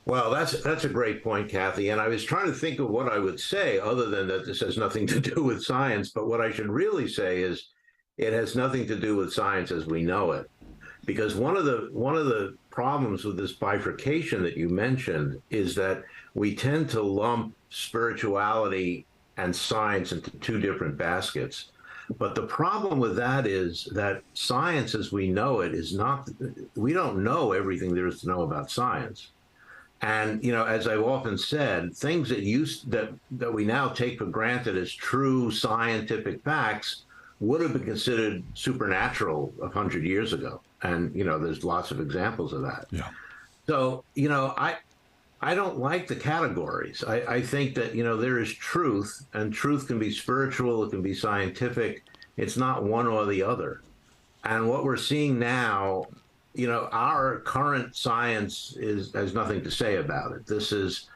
Well, that's a great point, Kathy. And I was trying to think of what I would say other than that this has nothing to do with science. But what I should really say is it has nothing to do with science as we know it. Because one of the problems with this bifurcation that you mentioned is that we tend to lump spirituality and science into two different baskets. But the problem with that is that science as we know it is not, we don't know everything there is to know about science. And, as I've often said, things that we now take for granted as true scientific facts would have been considered supernatural 100 years ago. And, there's lots of examples of that. Yeah. So, I don't like the categories. I think that, there is truth, and truth can be spiritual, it can be scientific. It's not one or the other. And what we're seeing now, our current science has nothing to say about it. This is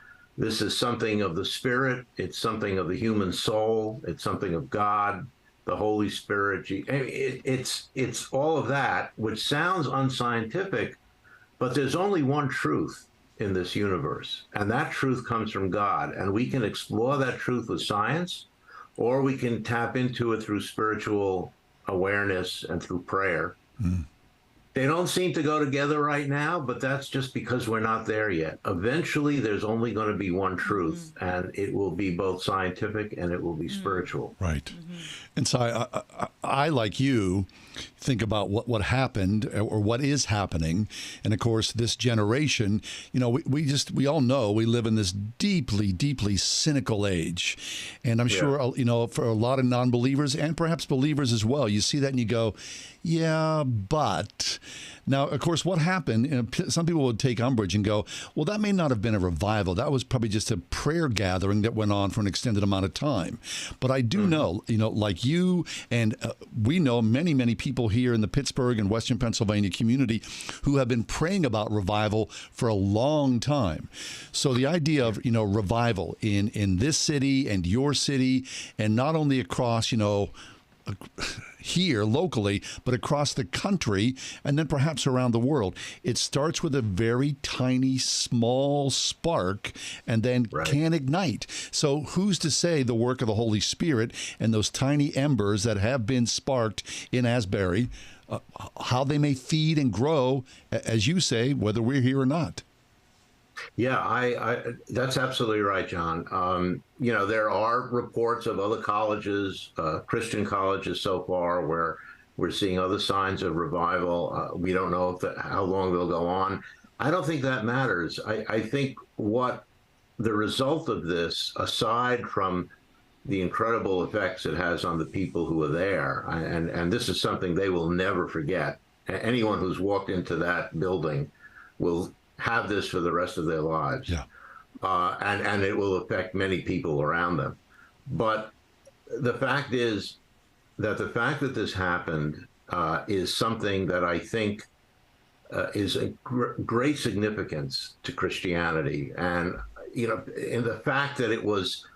something of the spirit. It's something of the human soul. It's something of God, the Holy Spirit. It's all of that, which sounds unscientific, but there's only one truth in this universe, and that truth comes from God. And we can explore that truth with science, or we can tap into it through spiritual awareness and through prayer. Mm. They don't seem to go together right now, but that's just because we're not there yet. Eventually, there's only going to be one truth, and it will be both scientific and it will be spiritual. Right. And so I, like you, think about what happened or what is happening. And of course, this generation, we all know we live in this deeply, deeply cynical age. And I'm sure, for a lot of non-believers and perhaps believers as well, you see that and you go, yeah, but... Now, of course, what happened, some people would take umbrage and go, well, that may not have been a revival. That was probably just a prayer gathering that went on for an extended amount of time. But I do know, like you and we know many, many people here in the Pittsburgh and Western Pennsylvania community who have been praying about revival for a long time. So the idea of, revival in this city and your city, and not only across, here locally, but across the country and then perhaps around the world. It starts with a very tiny, small spark and then can ignite. So who's to say the work of the Holy Spirit and those tiny embers that have been sparked in Asbury, how they may feed and grow, as you say, whether we're here or not? Yeah, I that's absolutely right, John. There are reports of other colleges, Christian colleges so far, where we're seeing other signs of revival. We don't know how long they'll go on. I don't think that matters. I think what the result of this, aside from the incredible effects it has on the people who are there, and this is something they will never forget. Anyone who's walked into that building will have this for the rest of their lives. Yeah. And it will affect many people around them. But the fact is that the fact that this happened is something that I think is a great significance to Christianity. And, in the fact that it was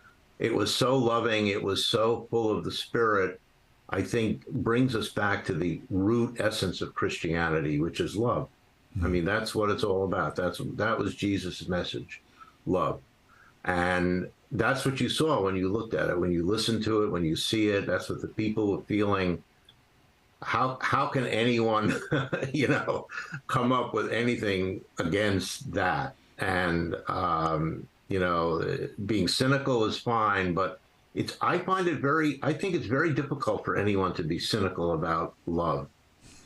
so loving, it was so full of the Spirit, I think brings us back to the root essence of Christianity, which is love. I mean, that's what it's all about. That was Jesus' message, love. And that's what you saw when you looked at it, when you listened to it, when you see it. That's what the people were feeling. How can anyone, come up with anything against that? And, being cynical is fine, but I think it's very difficult for anyone to be cynical about love.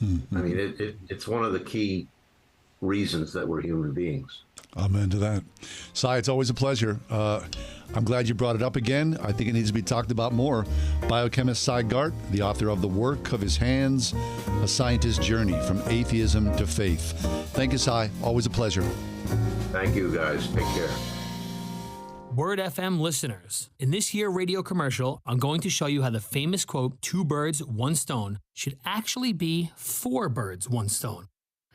Mm-hmm. I mean, it's one of the key reasons that we're human beings. Amen to that. Sy, it's always a pleasure. I'm glad you brought it up again. I think it needs to be talked about more. Biochemist Sy Garte, the author of The Work of His Hands, A Scientist's Journey from Atheism to Faith. Thank you, Sy. Always a pleasure. Thank you, guys. Take care. Word FM listeners, in this year radio commercial, I'm going to show you how the famous quote, 2 birds, 1 stone, should actually be 4 birds, 1 stone.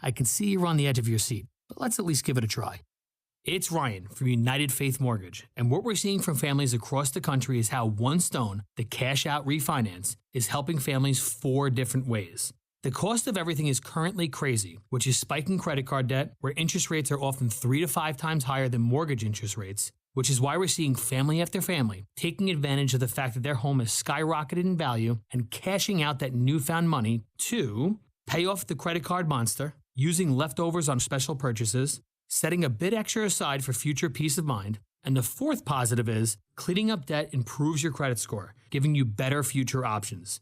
I can see you're on the edge of your seat, but let's at least give it a try. It's Ryan from United Faith Mortgage, and what we're seeing from families across the country is how 1 stone, the cash out refinance, is helping families 4 different ways. The cost of everything is currently crazy, which is spiking credit card debt, where interest rates are often 3 to 5 times higher than mortgage interest rates, which is why we're seeing family after family taking advantage of the fact that their home has skyrocketed in value and cashing out that newfound money to pay off the credit card monster, using leftovers on special purchases, setting a bit extra aside for future peace of mind, and the 4th positive is cleaning up debt improves your credit score, giving you better future options.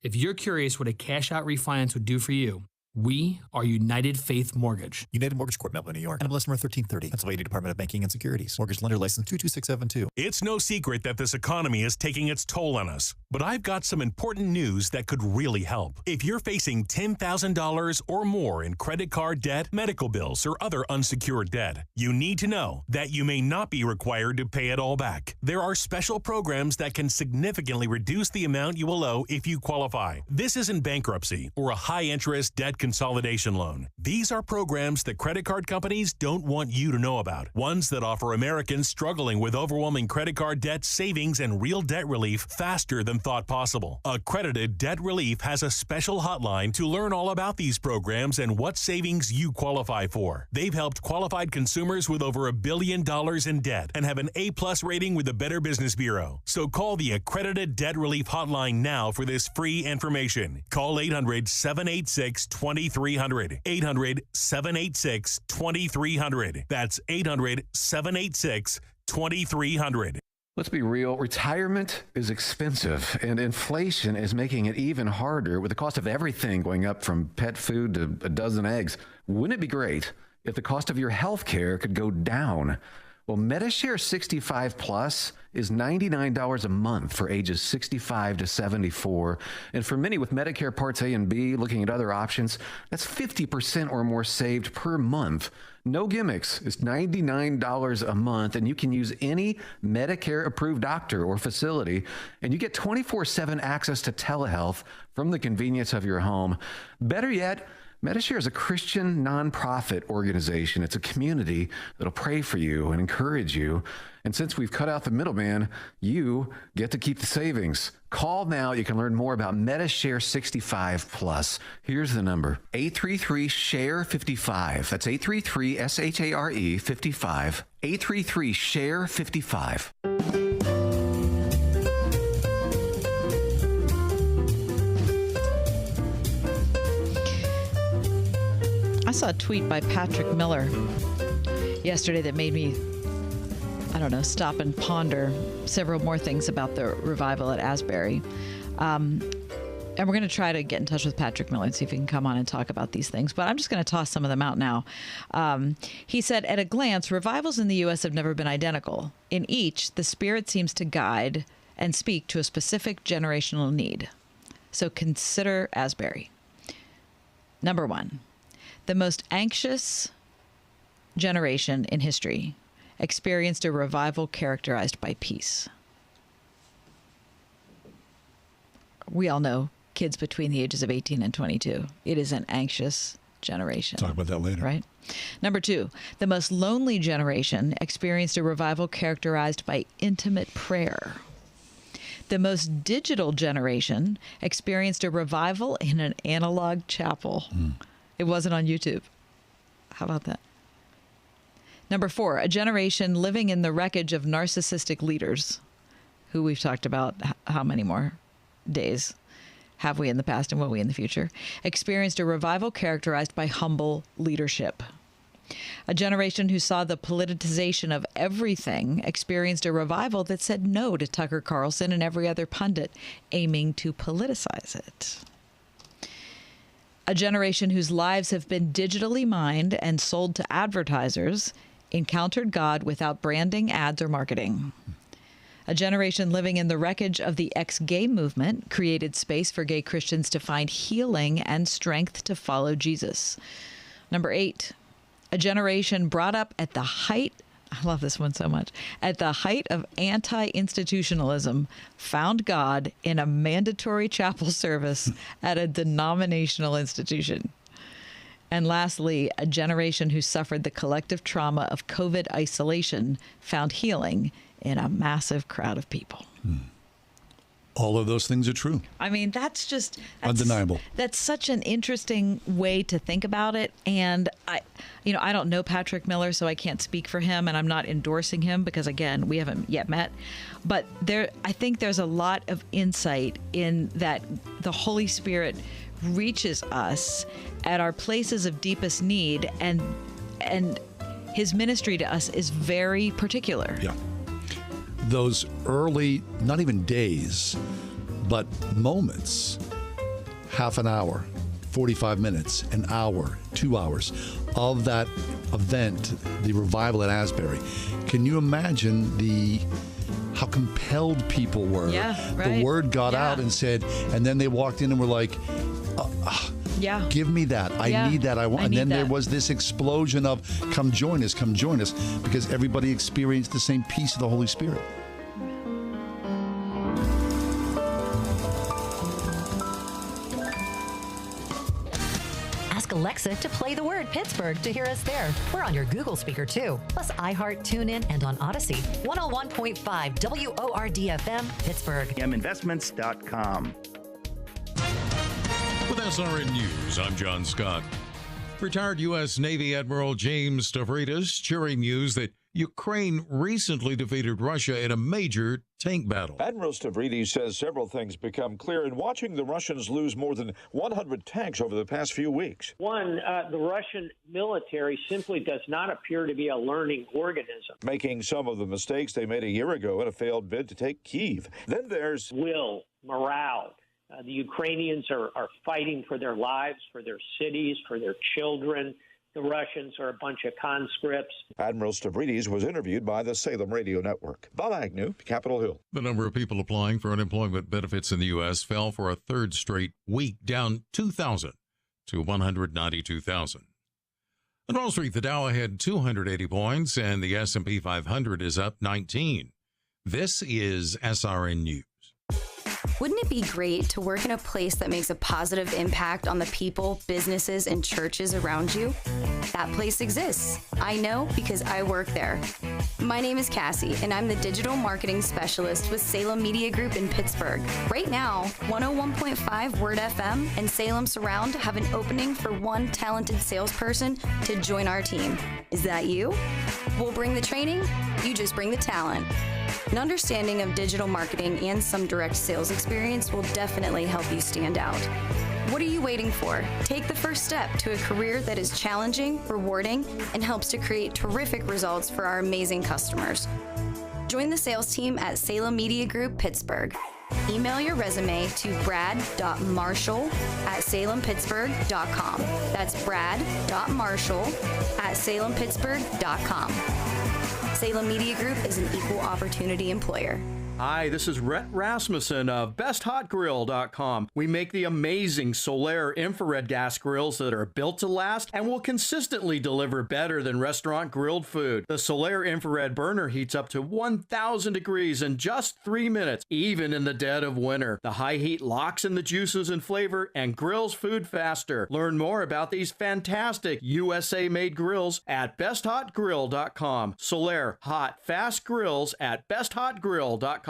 If you're curious what a cash-out refinance would do for you, we are United Faith Mortgage. United Mortgage Corp, Melville, New York. NMLS number 1330. Pennsylvania Department of Banking and Securities. Mortgage lender license 22672. It's no secret that this economy is taking its toll on us. But I've got some important news that could really help. If you're facing $10,000 or more in credit card debt, medical bills, or other unsecured debt, you need to know that you may not be required to pay it all back. There are special programs that can significantly reduce the amount you will owe if you qualify. This isn't bankruptcy or a high-interest debt consolidation loan. These are programs that credit card companies don't want you to know about. Ones that offer Americans struggling with overwhelming credit card debt savings and real debt relief faster than thought possible. Accredited Debt Relief has a special hotline to learn all about these programs and what savings you qualify for. They've helped qualified consumers with over $1 billion in debt and have an A+ rating with the Better Business Bureau. So call the Accredited Debt Relief hotline now for this free information. Call 800-786-2300. 800-786-2300. That's 800-786-2300. Let's be real. Retirement is expensive, and inflation is making it even harder with the cost of everything going up from pet food to a dozen eggs. Wouldn't it be great if the cost of your health care could go down? Well, Medishare 65 Plus is $99 a month for ages 65 to 74. And for many with Medicare Parts A and B, looking at other options, that's 50% or more saved per month. No gimmicks. It's $99 a month, and you can use any Medicare-approved doctor or facility, and you get 24/7 access to telehealth from the convenience of your home. Better yet, Medishare is a Christian nonprofit organization. It's a community that'll pray for you and encourage you. And since we've cut out the middleman, you get to keep the savings. Call now. You can learn more about Medishare 65 Plus. Here's the number: 833-SHARE-55. That's 833-SHARE-55. 833-SHARE-55. I saw a tweet by Patrick Miller yesterday that made me, stop and ponder several more things about the revival at Asbury. And we're going to try to get in touch with Patrick Miller and see if he can come on and talk about these things. But I'm just going to toss some of them out now. He said, at a glance, revivals in the U.S. have never been identical. In each, the Spirit seems to guide and speak to a specific generational need. So consider Asbury. Number 1. The most anxious generation in history experienced a revival characterized by peace. We all know kids between the ages of 18 and 22. It is an anxious generation. Talk about that later. Right? Number 2, the most lonely generation experienced a revival characterized by intimate prayer. The most digital generation experienced a revival in an analog chapel. It wasn't on YouTube. How about that? Number 4, a generation living in the wreckage of narcissistic leaders, who we've talked about how many more days have we in the past and will we in the future, experienced a revival characterized by humble leadership. A generation who saw the politicization of everything experienced a revival that said no to Tucker Carlson and every other pundit aiming to politicize it. A generation whose lives have been digitally mined and sold to advertisers encountered God without branding, ads, or marketing. A generation living in the wreckage of the ex-gay movement created space for gay Christians to find healing and strength to follow Jesus. Number 8, a generation brought up at the height, I love this one so much, at the height of anti-institutionalism, found God in a mandatory chapel service at a denominational institution. And lastly, a generation who suffered the collective trauma of COVID isolation found healing in a massive crowd of people. All of those things are true. I mean, that's undeniable. That's such an interesting way to think about it. And I don't know Patrick Miller, so I can't speak for him, and I'm not endorsing him because, again, we haven't yet met. But I think there's a lot of insight in that the Holy Spirit reaches us at our places of deepest need, and his ministry to us is very particular. Yeah. Those early, not even days, but moments, half an hour, 45 minutes, an hour, 2 hours of that event, the revival at Asbury. Can you imagine how compelled people were? Yeah, right. The word got out and said, and then they walked in and were like, give me that. I need that. I want. And then there was this explosion of, come join us, because everybody experienced the same peace of the Holy Spirit. Ask Alexa to play the word Pittsburgh to hear us there. We're on your Google speaker too, plus iHeart, TuneIn, and on Odyssey. 101.5 WORD-FM, Pittsburgh. Investments.com. With SRN News, I'm John Scott. Retired U.S. Navy Admiral James Stavridis cheering news that Ukraine recently defeated Russia in a major tank battle. Admiral Stavridis says several things become clear in watching the Russians lose more than 100 tanks over the past few weeks. One, the Russian military simply does not appear to be a learning organism. Making some of the mistakes they made a year ago in a failed bid to take Kyiv. Then there's will, morale. The Ukrainians are fighting for their lives, for their cities, for their children. The Russians are a bunch of conscripts. Admiral Stavridis was interviewed by the Salem Radio Network. Bob Agnew, Capitol Hill. The number of people applying for unemployment benefits in the U.S. fell for a third straight week, down 2,000 to 192,000. On Wall Street, the Dow had 280 points, and the S&P 500 is up 19. This is SRN News. Wouldn't it be great to work in a place that makes a positive impact on the people, businesses, and churches around you? That place exists. I know because I work there. My name is Cassie, and I'm the digital marketing specialist with Salem Media Group in Pittsburgh. Right now, 101.5 Word FM and Salem Surround have an opening for one talented salesperson to join our team. Is that you? We'll bring the training, you just bring the talent. An understanding of digital marketing and some direct sales experience will definitely help you stand out. What are you waiting for? Take the first step to a career that is challenging, rewarding, and helps to create terrific results for our amazing customers. Join the sales team at Salem Media Group, Pittsburgh. Email your resume to brad.marshall@salempittsburgh.com. That's brad.marshall@salempittsburgh.com. Salem Media Group is an equal opportunity employer. Hi, this is Rhett Rasmussen of BestHotGrill.com. We make the amazing Solaire infrared gas grills that are built to last and will consistently deliver better than restaurant grilled food. The Solaire infrared burner heats up to 1,000 degrees in just 3 minutes, even in the dead of winter. The high heat locks in the juices and flavor and grills food faster. Learn more about these fantastic USA-made grills at BestHotGrill.com. Solaire hot, fast grills at BestHotGrill.com.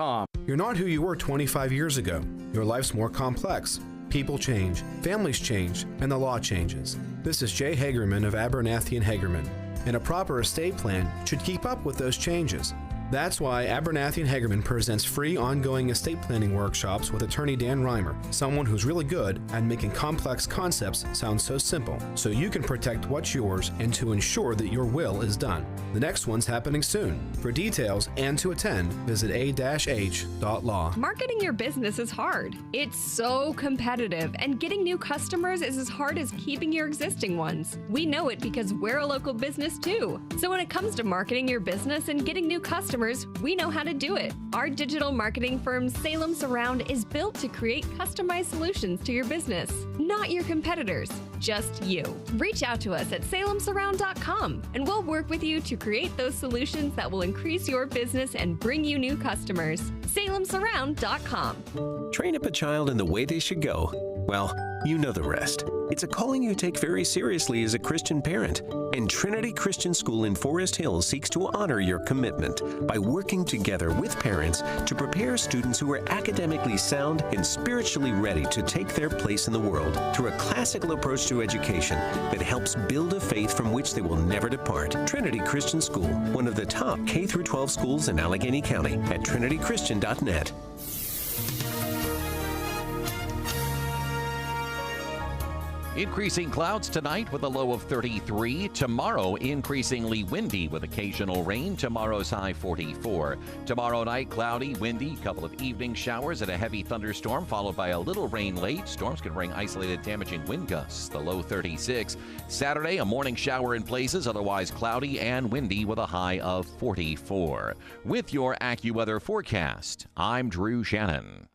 You're not who you were 25 years ago. Your life's more complex. People change, families change, and the law changes. This is Jay Hagerman of Abernathy & Hagerman, and a proper estate plan should keep up with those changes. That's why Abernathy and Hagerman presents free ongoing estate planning workshops with attorney Dan Reimer, someone who's really good at making complex concepts sound so simple, so you can protect what's yours and to ensure that your will is done. The next one's happening soon. For details and to attend, visit a-h.law. Marketing your business is hard. It's so competitive, and getting new customers is as hard as keeping your existing ones. We know it because we're a local business too. So when it comes to marketing your business and getting new customers, we know how to do it. Our digital marketing firm, Salem Surround, is built to create customized solutions to your business. Not your competitors, just you. Reach out to us at salemsurround.com, and we'll work with you to create those solutions that will increase your business and bring you new customers. salemsurround.com. Train up a child in the way they should go. Well, you know the rest. It's a calling you take very seriously as a Christian parent. And Trinity Christian School in Forest Hills seeks to honor your commitment by working together with parents to prepare students who are academically sound and spiritually ready to take their place in the world through a classical approach to education that helps build a faith from which they will never depart. Trinity Christian School, one of the top K-12 schools in Allegheny County, at trinitychristian.net. Increasing clouds tonight with a low of 33. Tomorrow, increasingly windy with occasional rain. Tomorrow's high 44. Tomorrow night, cloudy, windy, couple of evening showers and a heavy thunderstorm, followed by a little rain late. Storms can bring isolated damaging wind gusts. The low 36. Saturday, a morning shower in places, otherwise cloudy and windy with a high of 44. With your AccuWeather forecast, I'm Drew Shannon.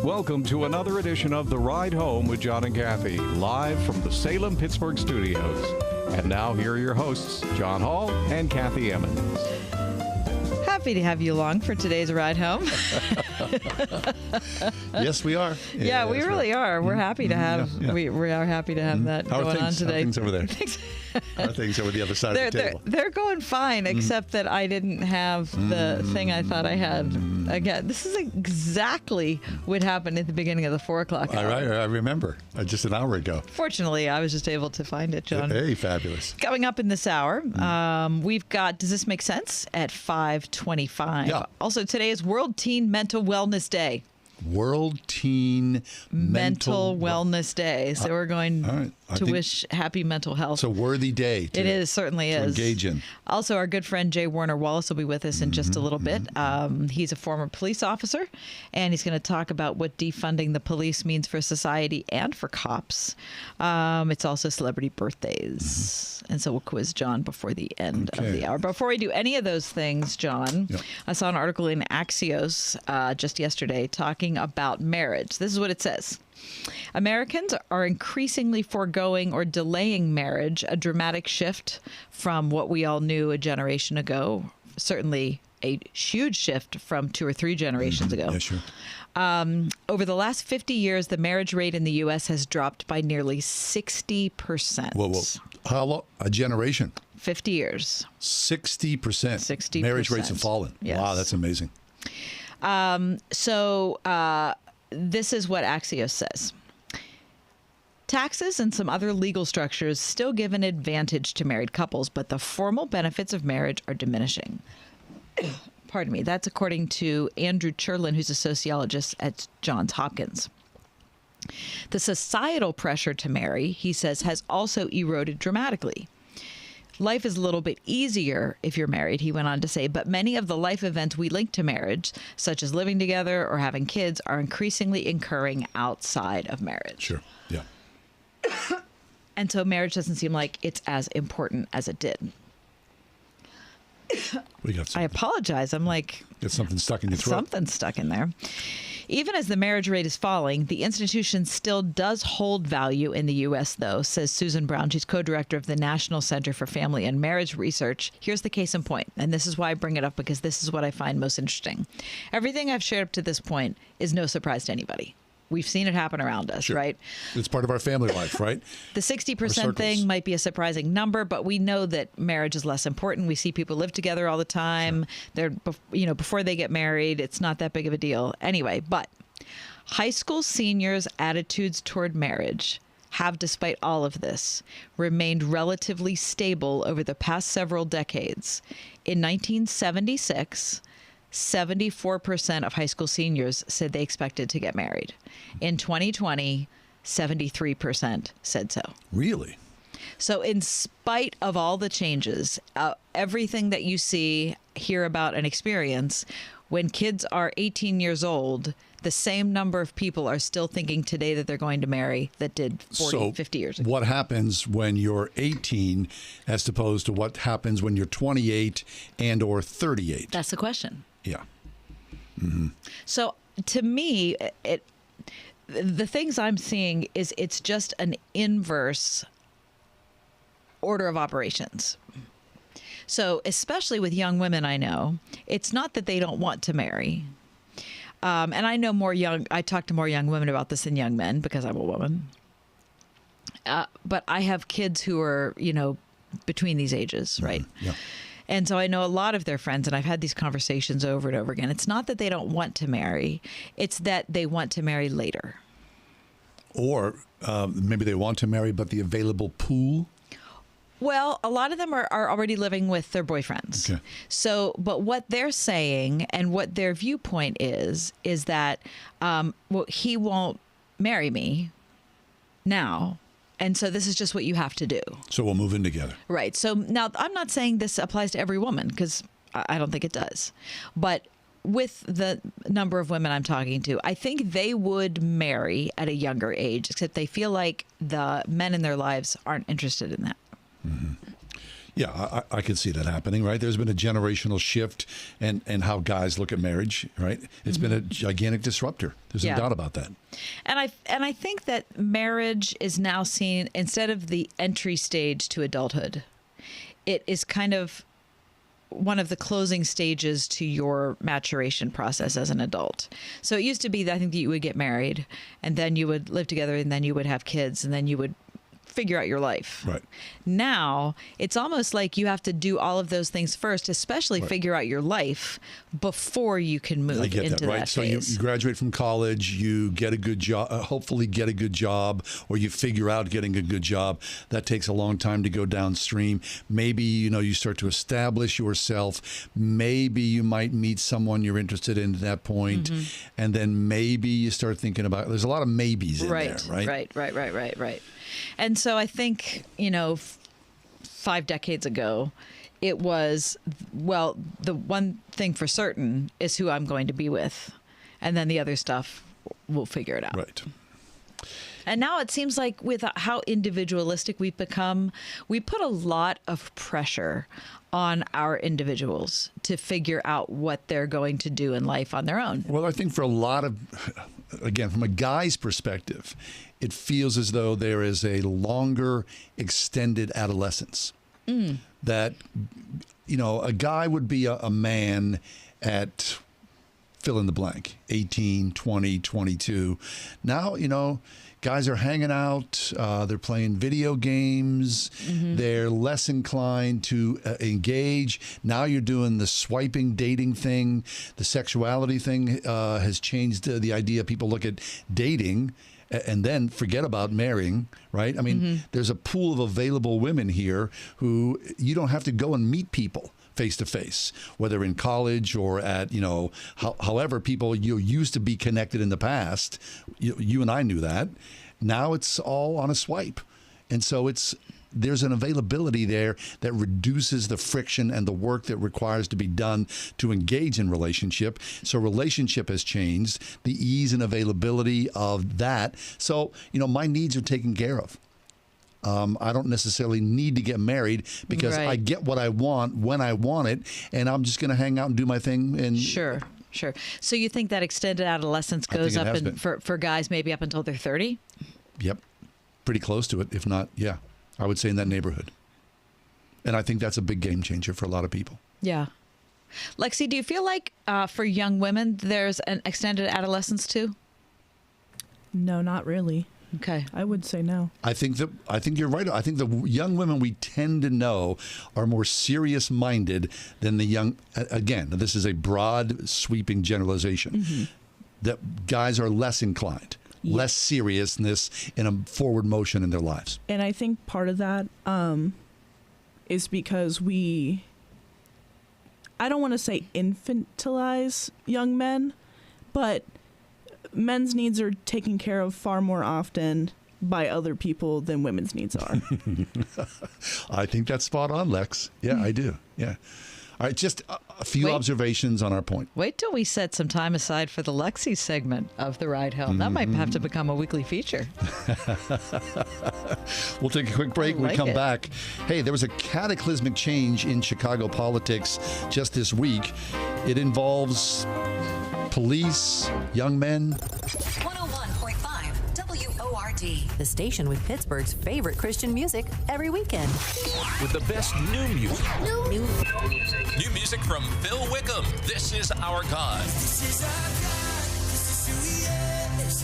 Welcome to another edition of The Ride Home with John and Kathy, live from the Salem-Pittsburgh studios. And now here are your hosts, John Hall and Kathy Emmons. Happy to have you along for today's ride home. Yes, we are. Yeah, we really are. We're happy to have we are happy to have that How going on today. How are things over there? How are things over the other side of the table? They're going fine, except that I didn't have the thing I thought I had. Again, this is exactly what happened at the beginning of the 4 o'clock hour. All right, I remember. Just an hour ago. Fortunately, I was just able to find it, John. Hey, fabulous. Coming up in this hour, we've got Does This Make Sense? At 5:25. Yeah. Also, today is World Teen Mental Wellness Day. World Teen Mental Wellness Day. So we're going to wish happy mental health. It's a worthy day. It is, certainly is. To engage in. Also, our good friend Jay Warner Wallace will be with us in just a little bit. He's a former police officer, and he's going to talk about what defunding the police means for society and for cops. It's also celebrity birthdays. And so we'll quiz John before the end of the hour. Before we do any of those things, John, I saw an article in Axios just yesterday talking about marriage. This is what it says. Americans are increasingly foregoing or delaying marriage, a dramatic shift from what we all knew a generation ago, certainly a huge shift from 2 or 3 generations ago. Yeah, sure. Over the last 50 years, the marriage rate in the U.S. has dropped by nearly 60%. Whoa. How long? A generation? 50 years. 60%. 60%. Marriage rates have fallen. Yes. Wow, that's amazing. This is what Axios says. Taxes and some other legal structures still give an advantage to married couples, but the formal benefits of marriage are diminishing. Pardon me. That's according to Andrew Cherlin, who's a sociologist at Johns Hopkins. The societal pressure to marry, he says, has also eroded dramatically. Life is a little bit easier if you're married, he went on to say, but many of the life events we link to marriage, such as living together or having kids, are increasingly occurring outside of marriage. Sure, yeah. And so marriage doesn't seem like it's as important as it did. I apologize. I'm like... Get something stuck in your throat. Something stuck in there. Even as the marriage rate is falling, the institution still does hold value in the U.S., though, says Susan Brown. She's co-director of the National Center for Family and Marriage Research. Here's the case in point, and this is why I bring it up, because this is what I find most interesting. Everything I've shared up to this point is no surprise to anybody. We've seen it happen around us, right? It's part of our family life, right? The 60% thing might be a surprising number, but we know that marriage is less important. We see people live together all the time. They're, before they get married, it's not that big of a deal. Anyway, but High school seniors' attitudes toward marriage have, despite all of this, remained relatively stable over the past several decades. In 1976, 74% of high school seniors said they expected to get married. In 2020, 73% said so. Really? So in spite of all the changes, everything that you see, hear about, and experience, when kids are 18 years old, the same number of people are still thinking today that they're going to marry that did 40, 50 years ago. What happens when you're 18 as opposed to what happens when you're 28 and or 38? That's the question. Yeah. Mm-hmm. So to me, the things I'm seeing is it's just an inverse order of operations. So especially with young women, I know, it's not that they don't want to marry. And I know I talk to more young women about this than young men because I'm a woman. But I have kids who are, between these ages, right? Yeah. And so I know a lot of their friends, and I've had these conversations over and over again. It's not that they don't want to marry. It's that they want to marry later. Or maybe they want to marry, but the available pool. Well, a lot of them are already living with their boyfriends. Okay. So, but what they're saying and what their viewpoint is that, he won't marry me now. And so this is just what you have to do. So we'll move in together. Right. So now I'm not saying this applies to every woman because I don't think it does. But with the number of women I'm talking to, I think they would marry at a younger age, except they feel like the men in their lives aren't interested in that. Mm-hmm. Yeah, I could see that happening, right? There's been a generational shift and how guys look at marriage, right? It's been a gigantic disruptor. There's no doubt about that. And I think that marriage is now seen, instead of the entry stage to adulthood, it is kind of one of the closing stages to your maturation process as an adult. So it used to be that I think that you would get married and then you would live together and then you would have kids and then you would figure out your life. Right. Now, it's almost like you have to do all of those things first, especially figure out your life before you can move into that, right? that So phase. you graduate from college, you get a good job, hopefully get a good job, or you figure out getting a good job. That takes a long time to go downstream. Maybe, you start to establish yourself. Maybe you might meet someone you're interested in at that point. And then maybe you start thinking about, there's a lot of maybes in there, right? Right. And so I think, 5 decades ago, it was, well, the one thing for certain is who I'm going to be with. And then the other stuff, we'll figure it out. Right. And now it seems like with how individualistic we've become, we put a lot of pressure on our individuals to figure out what they're going to do in life on their own. Well, I think for a lot of, again, from a guy's perspective, it feels as though there is a longer extended adolescence. That, a guy would be a man at fill in the blank, 18, 20, 22. Now, guys are hanging out, they're playing video games, they're less inclined to engage. Now you're doing the swiping dating thing. The sexuality thing has changed the idea people look at dating and then forget about marrying, right? I mean, there's a pool of available women here who you don't have to go and meet people face to face, whether in college or at, however people you used to be connected in the past. You and I knew that. Now it's all on a swipe. And so there's an availability there that reduces the friction and the work that requires to be done to engage in relationship. So relationship has changed, the ease and availability of that. So, my needs are taken care of. I don't necessarily need to get married because I get what I want when I want it, and I'm just going to hang out and do my thing. And Sure. So you think that extended adolescence goes up for guys maybe up until they're 30? Yep. Pretty close to it, if not, yeah. I would say in that neighborhood. And I think that's a big game changer for a lot of people. Yeah. Lexi, do you feel like for young women there's an extended adolescence too? No, not really. Okay. I would say no. I think you're right. I think the young women we tend to know are more serious-minded than the young. Again, this is a broad, sweeping generalization. that guys are less inclined, less seriousness in a forward motion in their lives. And I think part of that is because I don't want to say infantilize young men, but men's needs are taken care of far more often by other people than women's needs are. I think that's spot on, Lex. Yeah, I do. Yeah. All right, just a few observations on our point. Wait till we set some time aside for the Lexi segment of The Ride Home. That might have to become a weekly feature. We'll take a quick break. When we come back. Hey, there was a cataclysmic change in Chicago politics just this week. It involves police, young men. 101.5 WORD, the station with Pittsburgh's favorite Christian music every weekend. With the best new music. New music from Phil Wickham. This is Our God.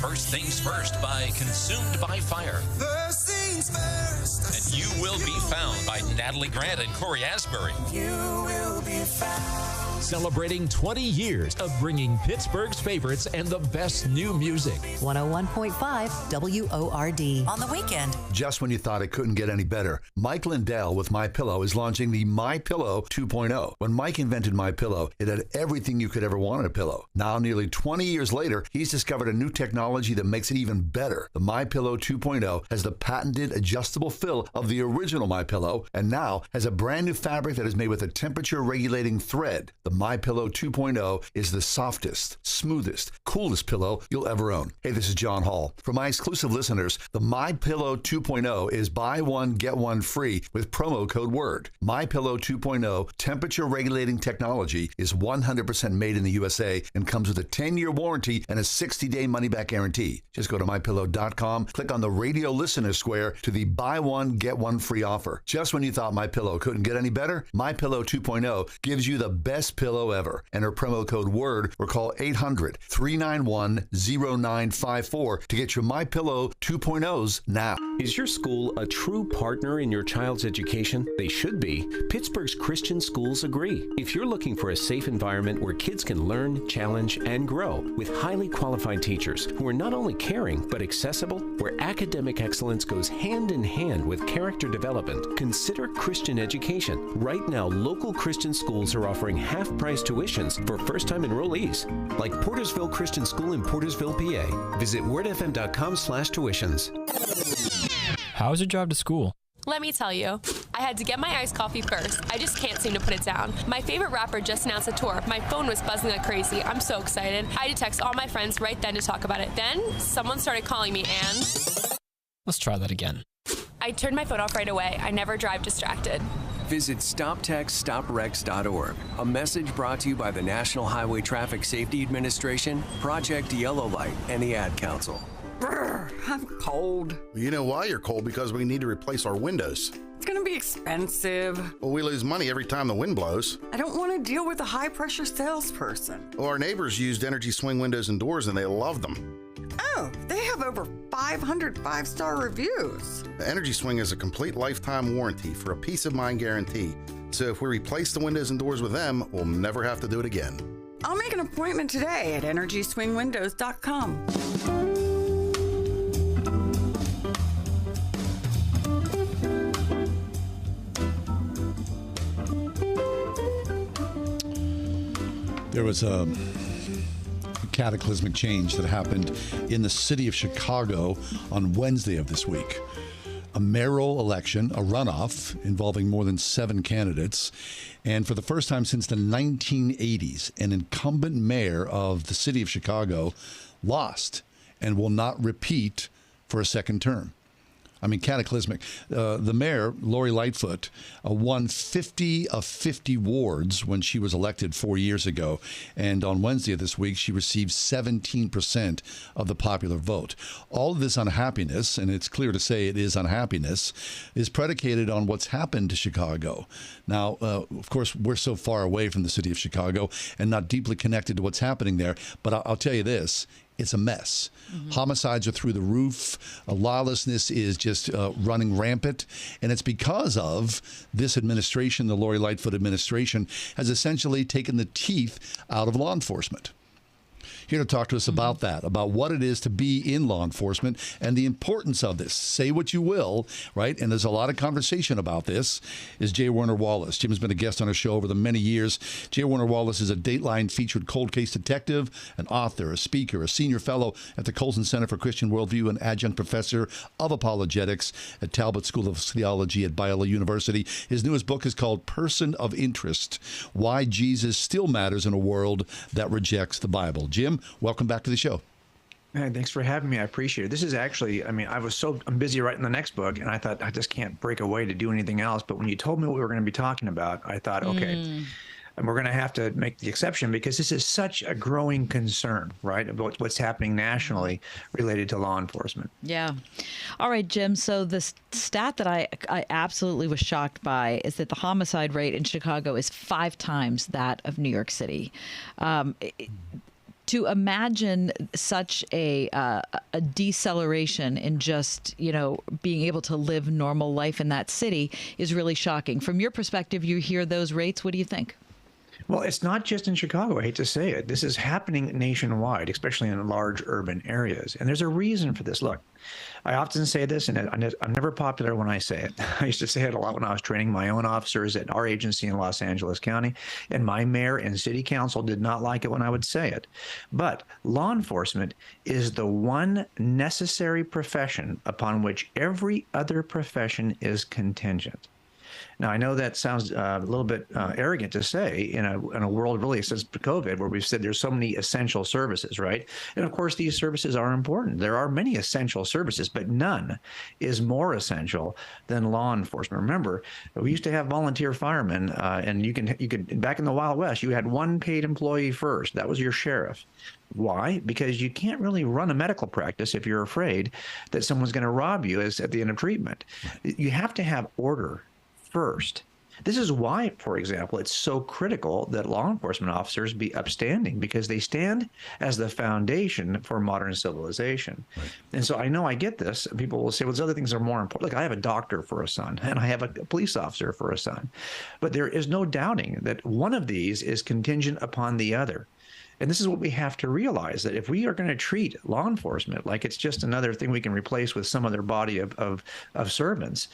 First Things First by Consumed by Fire. First Things First. And You Will Be Found by Natalie Grant and Corey Asbury. You will be found. Celebrating 20 years of bringing Pittsburgh's favorites and the best new music. 101.5 WORD. On the weekend. Just when you thought it couldn't get any better, Mike Lindell with MyPillow is launching the MyPillow 2.0. When Mike invented MyPillow, it had everything you could ever want in a pillow. Now, nearly 20 years later, he's discovered a new technology that makes it even better. The MyPillow 2.0 has the patented adjustable fill of the original MyPillow and now has a brand new fabric that is made with a temperature-regulating thread. The MyPillow 2.0 is the softest, smoothest, coolest pillow you'll ever own. Hey, this is John Hall. For my exclusive listeners, the MyPillow 2.0 is buy one, get one free with promo code WORD. MyPillow 2.0 temperature-regulating technology is 100% made in the USA and comes with a 10-year warranty and a 60-day money-back guarantee. Just go to MyPillow.com, click on the radio listener square to the buy one, get one free offer. Just when you thought MyPillow couldn't get any better, MyPillow 2.0 gives you the best pillow ever. Enter promo code WORD or call 800-391-0954 to get your MyPillow 2.0s now. Is your school a true partner in your child's education? They should be. Pittsburgh's Christian schools agree. If you're looking for a safe environment where kids can learn, challenge, and grow with highly qualified teachers who are not only caring but accessible, where academic excellence goes hand in hand with character development, consider Christian education. Right now, local Christian schools are offering half-price tuitions for first-time enrollees, like Portersville Christian School in Portersville, PA. Visit wordfm.com/tuitions. How was your drive to school? Let me tell you, I had to get my iced coffee first. I just can't seem to put it down. My favorite rapper just announced a tour. My phone was buzzing like crazy. I'm so excited. I had to text all my friends right then to talk about it. Then, someone started calling me and... Let's try that again. I turned my phone off right away. I never drive distracted. Visit StopTextStopWrecks.org. A message brought to you by the National Highway Traffic Safety Administration, Project Yellow Light, and the Ad Council. Brr, I'm cold. You know why you're cold? Because we need to replace our windows. It's going to be expensive. Well, we lose money every time the wind blows. I don't want to deal with a high-pressure salesperson. Well, our neighbors used Energy Swing windows and doors, and they love them. Oh, they have over 500 five-star reviews. The Energy Swing is a complete lifetime warranty for a peace of mind guarantee. So if we replace the windows and doors with them, we'll never have to do it again. I'll make an appointment today at EnergySwingWindows.com. There was a cataclysmic change that happened in the city of Chicago on Wednesday of this week. A mayoral election, a runoff involving more than 7 candidates. And for the first time since the 1980s, an incumbent mayor of the city of Chicago lost and will not repeat for a second term. I mean, cataclysmic. The mayor, Lori Lightfoot, won 50 of 50 wards when she was elected 4 years ago. And on Wednesday of this week, she received 17% of the popular vote. All of this unhappiness, and it's clear to say it is unhappiness, is predicated on what's happened to Chicago. Now, of course, we're so far away from the city of Chicago and not deeply connected to what's happening there. But I'll tell you this. It's a mess. Mm-hmm. Homicides are through the roof. Lawlessness is just running rampant. And it's because of this administration, the Lori Lightfoot administration, has essentially taken the teeth out of law enforcement. here to talk to us about that, about what it is to be in law enforcement and the importance of this. Say what you will, right? And there's a lot of conversation about this, is J. Warner Wallace. Jim has been a guest on our show over the many years. J. Warner Wallace is a Dateline featured cold case detective, an author, a speaker, a senior fellow at the Colson Center for Christian Worldview, and adjunct professor of apologetics at Talbot School of Theology at Biola University. His newest book is called Person of Interest: Why Jesus Still Matters in a World That Rejects the Bible. Jim, welcome back to the show. Hey, thanks for having me. I appreciate it. This is actually, I'm busy writing the next book, and I thought I just can't break away to do anything else. But when you told me what we were going to be talking about, I thought, okay, and we're going to have to make the exception because this is such a growing concern, right, about what's happening nationally related to law enforcement. Yeah. All right, Jim. So the stat that I absolutely was shocked by is that the homicide rate in Chicago is 5 times that of New York City. To imagine such a deceleration in just, being able to live normal life in that city is really shocking. From your perspective, you hear those rates. What do you think? Well, it's not just in Chicago. I hate to say it. This is happening nationwide, especially in large urban areas. And there's a reason for this. Look, I often say this, and I'm never popular when I say it. I used to say it a lot when I was training my own officers at our agency in Los Angeles County, and my mayor and city council did not like it when I would say it. But law enforcement is the one necessary profession upon which every other profession is contingent. Now, I know that sounds a little bit arrogant to say in a world really since COVID where we've said there's so many essential services, right? And of course, these services are important. There are many essential services, but none is more essential than law enforcement. Remember, we used to have volunteer firemen, and you could back in the Wild West, you had one paid employee first. That was your sheriff. Why? Because you can't really run a medical practice if you're afraid that someone's going to rob you at the end of treatment. You have to have order first. This is why, for example, it's so critical that law enforcement officers be upstanding, because they stand as the foundation for modern civilization. Right. And so I know I get this. People will say, well, those other things are more important. Like I have a doctor for a son, and I have a police officer for a son. But there is no doubting that one of these is contingent upon the other. And this is what we have to realize, that if we are going to treat law enforcement like it's just another thing we can replace with some other body of servants,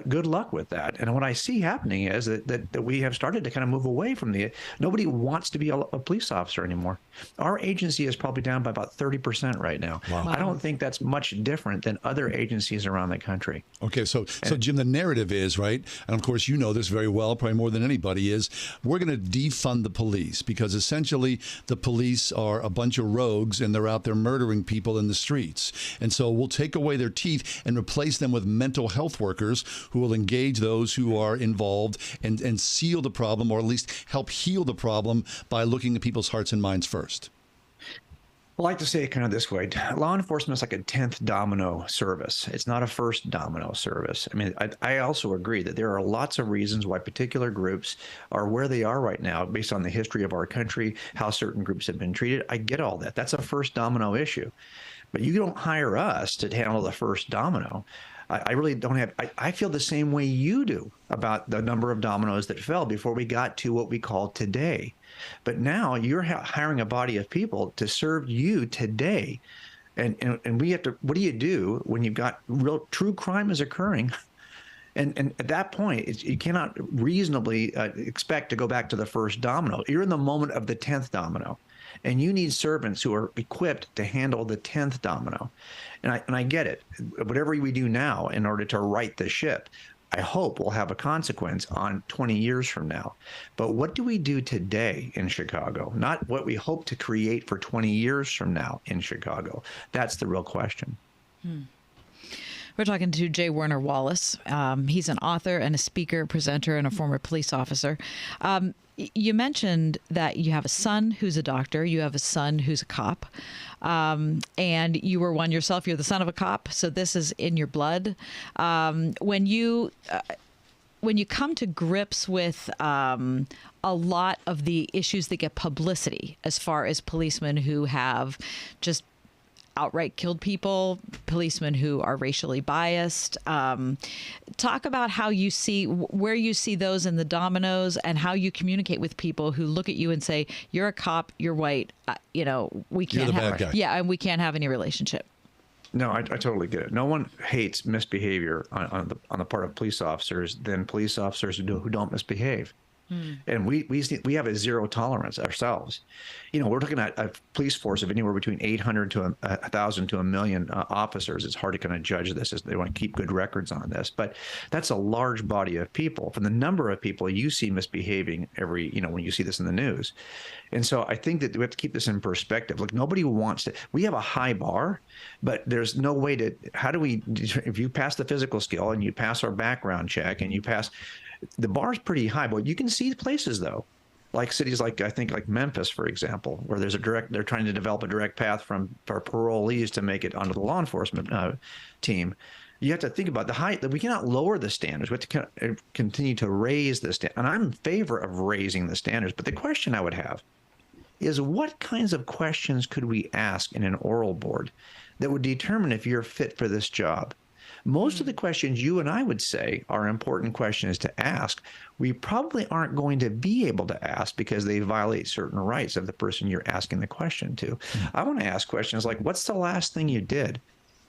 good luck with that. And what I see happening is that we have started to kind of move away from nobody wants to be a police officer anymore. Our agency is probably down by about 30% right now. Wow. I don't think that's much different than other agencies around the country. Okay, so Jim, the narrative is, right, and of course you know this very well, probably more than anybody, is we're going to defund the police because essentially the police are a bunch of rogues and they're out there murdering people in the streets. And so we'll take away their teeth and replace them with mental health workers who will engage those who are involved and seal the problem, or at least help heal the problem by looking at people's hearts and minds first. I like to say it kind of this way. Law enforcement is like a 10th domino service. It's not a first domino service. I mean, I also agree that there are lots of reasons why particular groups are where they are right now based on the history of our country, how certain groups have been treated. I get all that. That's a first domino issue. But you don't hire us to handle the first domino. I really don't have, I feel the same way you do about the number of dominoes that fell before we got to what we call today. But now you're hiring a body of people to serve you today. And we have to, what do you do when you've got true crime is occurring? And at that point, you cannot reasonably expect to go back to the first domino. You're in the moment of the 10th domino. And you need servants who are equipped to handle the 10th domino. And I get it. Whatever we do now in order to right the ship, I hope will have a consequence on 20 years from now. But what do we do today in Chicago? Not what we hope to create for 20 years from now in Chicago. That's the real question. We're talking to J. Warner Wallace. He's an author and a speaker, presenter, and a former police officer. You mentioned that you have a son who's a doctor. You have a son who's a cop. And you were one yourself. You're the son of a cop. So this is in your blood. When you come to grips with a lot of the issues that get publicity as far as policemen who have just outright killed people, policemen who are racially biased. Talk about how you see, where you see those in the dominoes, and how you communicate with people who look at you and say, you're a cop, you're white, we can't You're the have, bad guy. yeah, and we can't have any relationship. No, I totally get it. No one hates misbehavior on the part of police officers than police officers who don't misbehave. And we have a zero tolerance ourselves. We're looking at a police force of anywhere between 800 to 1,000 to 1 million officers. It's hard to kind of judge this, as they want to keep good records on this. But that's a large body of people. From the number of people you see misbehaving when you see this in the news. And so I think that we have to keep this in perspective. Look, nobody wants to. We have a high bar, but there's no way to. How do we? If you pass the physical skill and you pass our background check and you pass. The bar is pretty high, but you can see places though, like cities like Memphis, for example, where they're trying to develop a direct path for parolees to make it onto the law enforcement team. You have to think about that we cannot lower the standards. We have to continue to raise the standards. And I'm in favor of raising the standards. But the question I would have is, what kinds of questions could we ask in an oral board that would determine if you're fit for this job? Most of the questions you and I would say are important questions to ask, we probably aren't going to be able to ask because they violate certain rights of the person you're asking the question to. I want to ask questions like, what's the last thing you did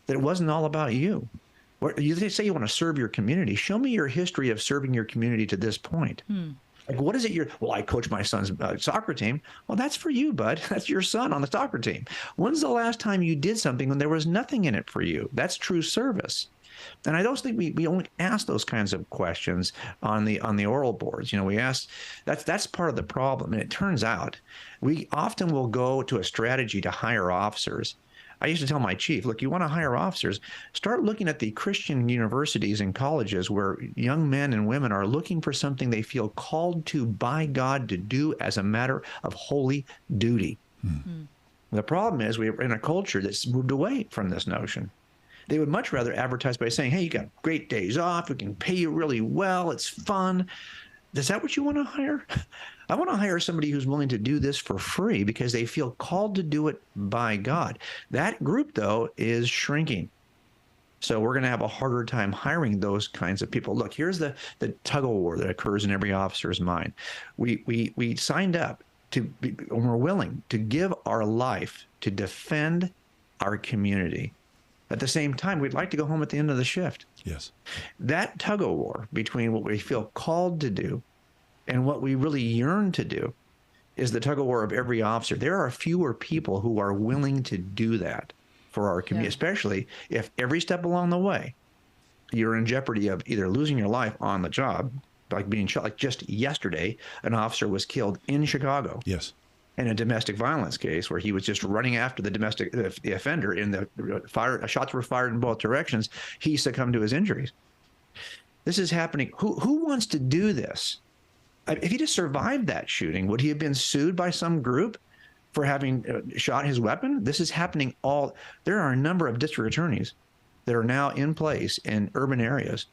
that it wasn't all about you? You say you want to serve your community. Show me your history of serving your community to this point. Like, what is it I coach my son's soccer team. Well, that's for you, bud. That's your son on the soccer team. When's the last time you did something when there was nothing in it for you? That's true service. And I don't think we only ask those kinds of questions on the oral boards. We ask, that's part of the problem. And it turns out we often will go to a strategy to hire officers. I used to tell my chief, look, you want to hire officers, start looking at the Christian universities and colleges where young men and women are looking for something they feel called to by God to do as a matter of holy duty. The problem is we're in a culture that's moved away from this notion. They would much rather advertise by saying, hey, you got great days off, we can pay you really well, it's fun. Is that what you want to hire? I want to hire somebody who's willing to do this for free because they feel called to do it by God. That group, though, is shrinking. So we're going to have a harder time hiring those kinds of people. Look, here's the tug of war that occurs in every officer's mind. We signed up and we're willing to give our life to defend our community. At the same time, we'd like to go home at the end of the shift. Yes. That tug of war between what we feel called to do and what we really yearn to do is the tug of war of every officer. There are fewer people who are willing to do that for our community, especially if every step along the way, you're in jeopardy of either losing your life on the job, like being shot. Like just yesterday, an officer was killed in Chicago. Yes. In a domestic violence case where he was just running after the offender in the shots were fired in both directions. He succumbed to his injuries. This is happening. Who wants to do this? If he just survived that shooting, would he have been sued by some group for having shot his weapon? This is happening there are a number of district attorneys that are now in place in urban areas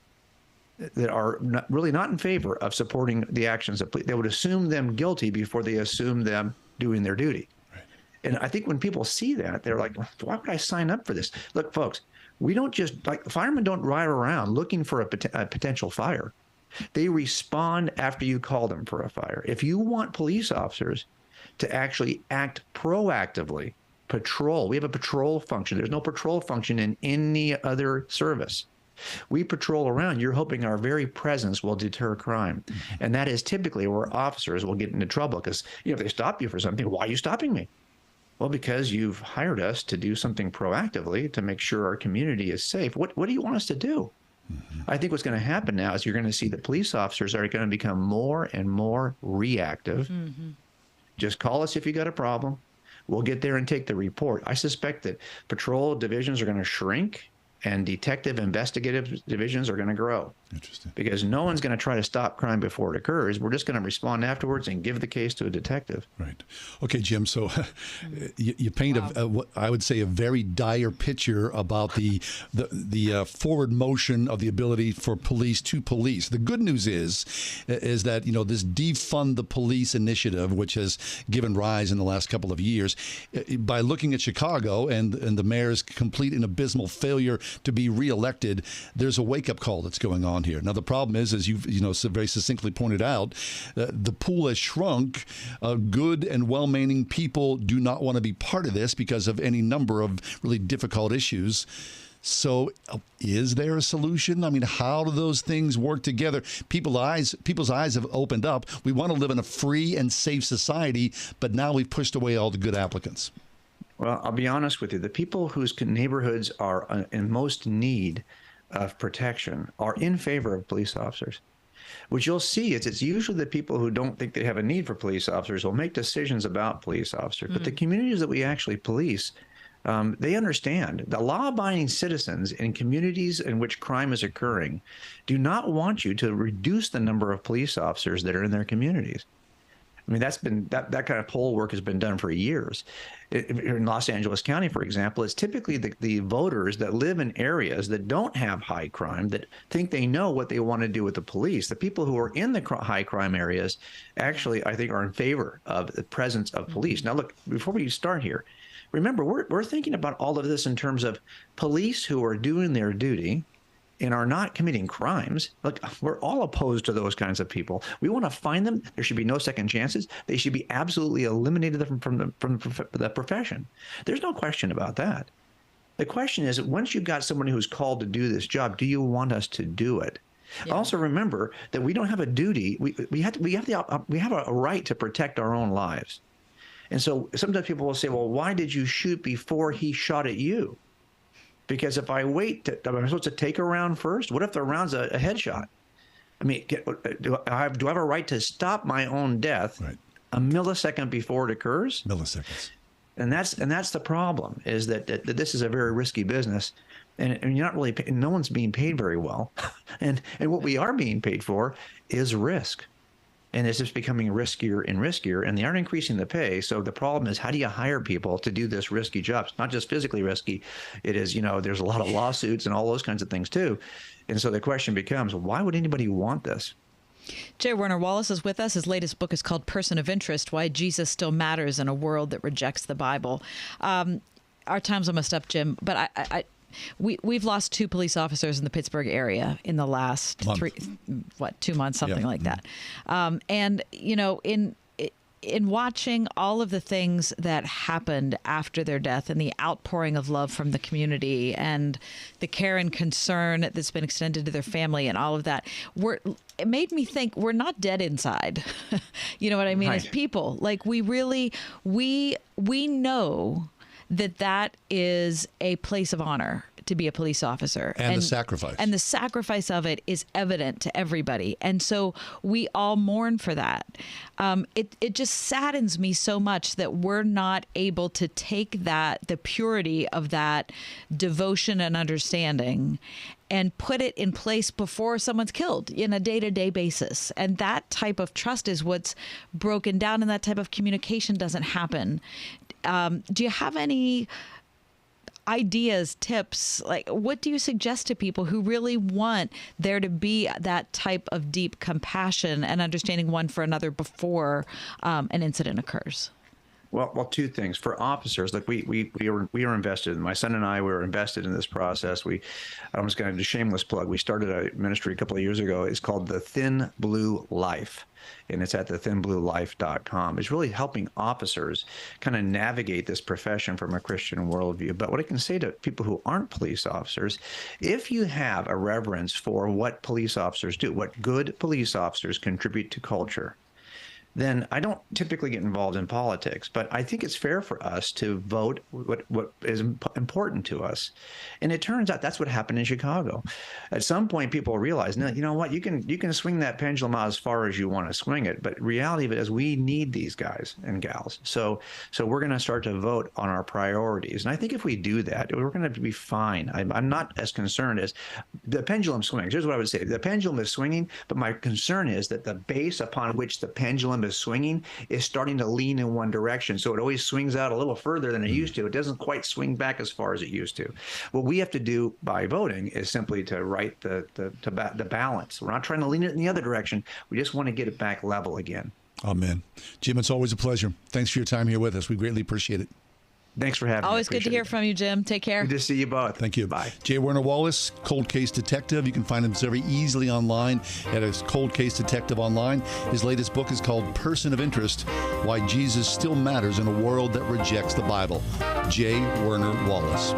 that are really not in favor of supporting the actions of police. They would assume them guilty before they assume them doing their duty. Right. And I think when people see that, they're like, why would I sign up for this? Look, folks, we don't just, firemen don't ride around looking for a potential fire. They respond after you call them for a fire. If you want police officers to actually act proactively, patrol, we have a patrol function. There's no patrol function in any other service. We patrol around. You're hoping our very presence will deter crime. And that is typically where officers will get into trouble because, if they stop you for something, why are you stopping me? Well, because you've hired us to do something proactively to make sure our community is safe. What do you want us to do? I think what's going to happen now is you're going to see that police officers are going to become more and more reactive. Just call us if you got a problem. We'll get there and take the report. I suspect that patrol divisions are going to shrink and detective investigative divisions are going to grow. Interesting. Because no one's going to try to stop crime before it occurs. We're just going to respond afterwards and give the case to a detective. Right. Okay, Jim. So you paint what I would say a very dire picture about the forward motion of the ability for police to police. The good news is that this defund the police initiative, which has given rise in the last couple of years, by looking at Chicago and the mayor's complete and abysmal failure to be reelected, there's a wake-up call that's going on here. Now, the problem is, as you've very succinctly pointed out, the pool has shrunk. Good and well-meaning people do not want to be part of this because of any number of really difficult issues. So is there a solution? I mean, how do those things work together? People's eyes have opened up. We want to live in a free and safe society, but now we've pushed away all the good applicants. Well, I'll be honest with you. The people whose neighborhoods are in most need of protection are in favor of police officers. What you'll see is it's usually the people who don't think they have a need for police officers will make decisions about police officers. But the communities that we actually police, they understand. The law-abiding citizens in communities in which crime is occurring do not want you to reduce the number of police officers that are in their communities. I mean, that kind of poll work has been done for years. In Los Angeles County, for example, it's typically the voters that live in areas that don't have high crime, that think they know what they want to do with the police. The people who are in the high crime areas actually, I think, are in favor of the presence of police. Now, look, before we start here, remember, we're thinking about all of this in terms of police who are doing their duty and are not committing crimes. Look, we're all opposed to those kinds of people. We want to find them. There should be no second chances. They should be absolutely eliminated from the profession. There's no question about that. The question is, once you've got someone who's called to do this job, do you want us to do it? Yeah. Also, remember that we don't have a duty. We have a right to protect our own lives. And so sometimes people will say, well, why did you shoot before he shot at you? Because if I wait, am I supposed to take a round first? What if the round's a headshot? I mean, do I have a right to stop my own death a millisecond before it occurs? Milliseconds. And that's the problem, is that this is a very risky business, and you're not really, no one's being paid very well, and what we are being paid for is risk. And it's just becoming riskier and riskier, and they aren't increasing the pay. So the problem is, how do you hire people to do this risky job? It's not just physically risky. It is, there's a lot of lawsuits and all those kinds of things too. And so the question becomes, why would anybody want this? J. Werner Wallace is with us. His latest book is called Person of Interest, Why Jesus Still Matters in a World That Rejects the Bible. Our time's almost up, Jim, but we've lost 2 police officers in the Pittsburgh area in the last 2 months, something like that. And, in watching all of the things that happened after their death and the outpouring of love from the community and the care and concern that's been extended to their family and all of that, it made me think we're not dead inside. You know what I mean? Right. As people, like we know that is a place of honor to be a police officer. And the sacrifice. And the sacrifice of it is evident to everybody. And so we all mourn for that. It just saddens me so much that we're not able to take the purity of that devotion and understanding and put it in place before someone's killed in a day-to-day basis. And that type of trust is what's broken down, and that type of communication doesn't happen. Do you have any ideas, tips? Like, what do you suggest to people who really want there to be that type of deep compassion and understanding one for another before an incident occurs? Well, 2 things. For officers, like we were invested. My son and I were invested in this process. I'm just going to do a shameless plug. We started a ministry a couple of years ago. It's called the Thin Blue Life, and it's at thethinbluelife.com. It's really helping officers kind of navigate this profession from a Christian worldview. But what I can say to people who aren't police officers, if you have a reverence for what police officers do, what good police officers contribute to culture, then I don't typically get involved in politics. But I think it's fair for us to vote what is important to us. And it turns out that's what happened in Chicago. At some point, people realize, no, you know what, you can swing that pendulum out as far as you want to swing it. But reality of it is we need these guys and gals. So we're going to start to vote on our priorities. And I think if we do that, we're going to be fine. I'm not as concerned as the pendulum swings. Here's what I would say. The pendulum is swinging, but my concern is that the base upon which the pendulum is swinging is starting to lean in one direction. So it always swings out a little further than it used to. It doesn't quite swing back as far as it used to. What we have to do by voting is simply to right the balance. We're not trying to lean it in the other direction. We just want to get it back level again. Amen. Jim, it's always a pleasure. Thanks for your time here with us. We greatly appreciate it. Thanks for having me. Always good to hear from you, Jim. Take care. Good to see you both. Thank you. Bye. J. Werner Wallace, Cold Case Detective. You can find him very easily online at his Cold Case Detective online. His latest book is called Person of Interest, Why Jesus Still Matters in a World That Rejects the Bible. J. Werner Wallace.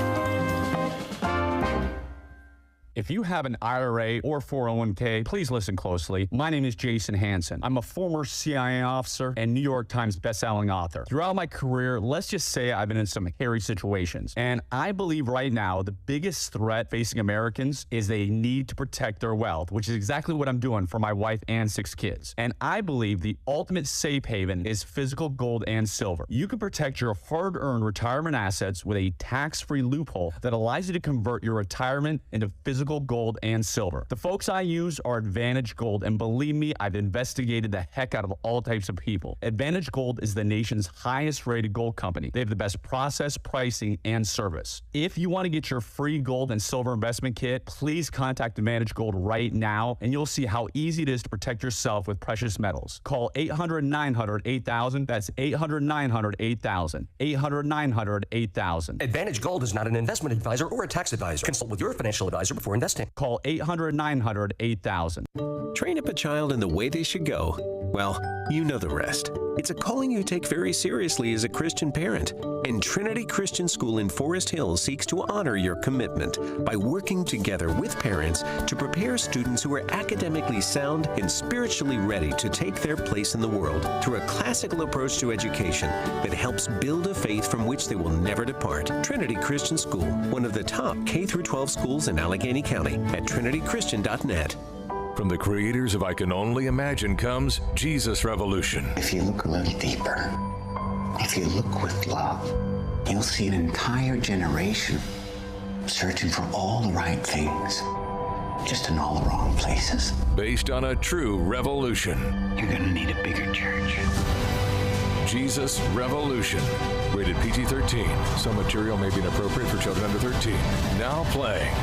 If you have an IRA or 401k, please listen closely. My name is Jason Hansen. I'm a former CIA officer and New York Times bestselling author. Throughout my career, let's just say I've been in some hairy situations. And I believe right now the biggest threat facing Americans is they need to protect their wealth, which is exactly what I'm doing for my wife and 6 kids. And I believe the ultimate safe haven is physical gold and silver. You can protect your hard-earned retirement assets with a tax-free loophole that allows you to convert your retirement into physical gold and silver. The folks I use are Advantage Gold, and believe me, I've investigated the heck out of all types of people. Advantage Gold is the nation's highest rated gold company. They have the best process, pricing, and service. If you want to get your free gold and silver investment kit, please contact Advantage Gold right now, and you'll see how easy it is to protect yourself with precious metals. Call 800-900-8000. That's 800-900-8000. 800-900-8000. Advantage Gold is not an investment advisor or a tax advisor. Consult with your financial advisor before investing. Call 800-900-8000. Train up a child in the way they should go. Well, you know the rest. It's a calling you take very seriously as a Christian parent. And Trinity Christian School in Forest Hills seeks to honor your commitment by working together with parents to prepare students who are academically sound and spiritually ready to take their place in the world through a classical approach to education that helps build a faith from which they will never depart. Trinity Christian School, one of the top K-12 schools in Allegheny County, at trinitychristian.net. From the creators of I Can Only Imagine comes Jesus Revolution. If you look a little deeper, if you look with love, you'll see an entire generation searching for all the right things, just in all the wrong places. Based on a true revolution. You're gonna need a bigger church. Jesus Revolution. Rated PG-13. Some material may be inappropriate for children under 13. Now playing.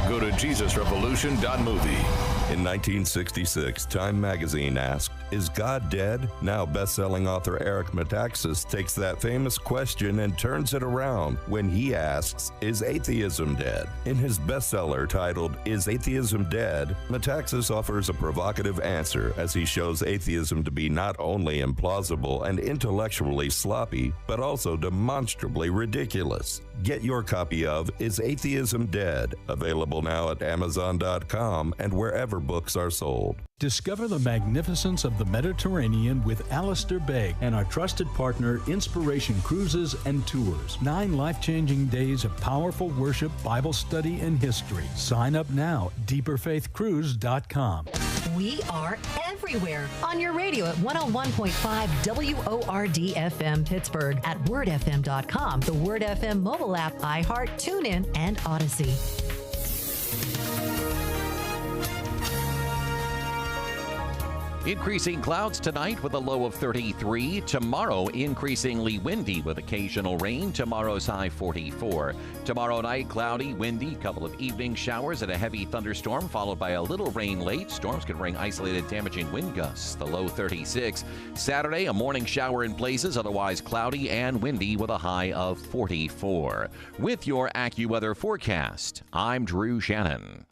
Go to JesusRevolution.movie. In 1966, Time magazine asked, "Is God dead?" Now best-selling author Eric Metaxas takes that famous question and turns it around when he asks, "Is atheism dead?" In his bestseller titled, "Is Atheism Dead?", Metaxas offers a provocative answer as he shows atheism to be not only implausible and intellectually sloppy, but also demonstrably ridiculous. Get your copy of Is Atheism Dead? Available now at Amazon.com and wherever books are sold. Discover the magnificence of the Mediterranean with Alistair Begg and our trusted partner, Inspiration Cruises and Tours. 9 life-changing days of powerful worship, Bible study, and history. Sign up now, deeperfaithcruise.com. We are everywhere on your radio at 101.5 WORD FM Pittsburgh, at wordfm.com, the Word FM mobile app, iHeart, TuneIn, and Odyssey. Increasing clouds tonight with a low of 33. Tomorrow, increasingly windy with occasional rain. Tomorrow's high 44. Tomorrow night, cloudy, windy, couple of evening showers and a heavy thunderstorm, followed by a little rain late. Storms can bring isolated, damaging wind gusts. The low 36. Saturday, a morning shower in places, otherwise cloudy and windy with a high of 44. With your AccuWeather forecast, I'm Drew Shannon.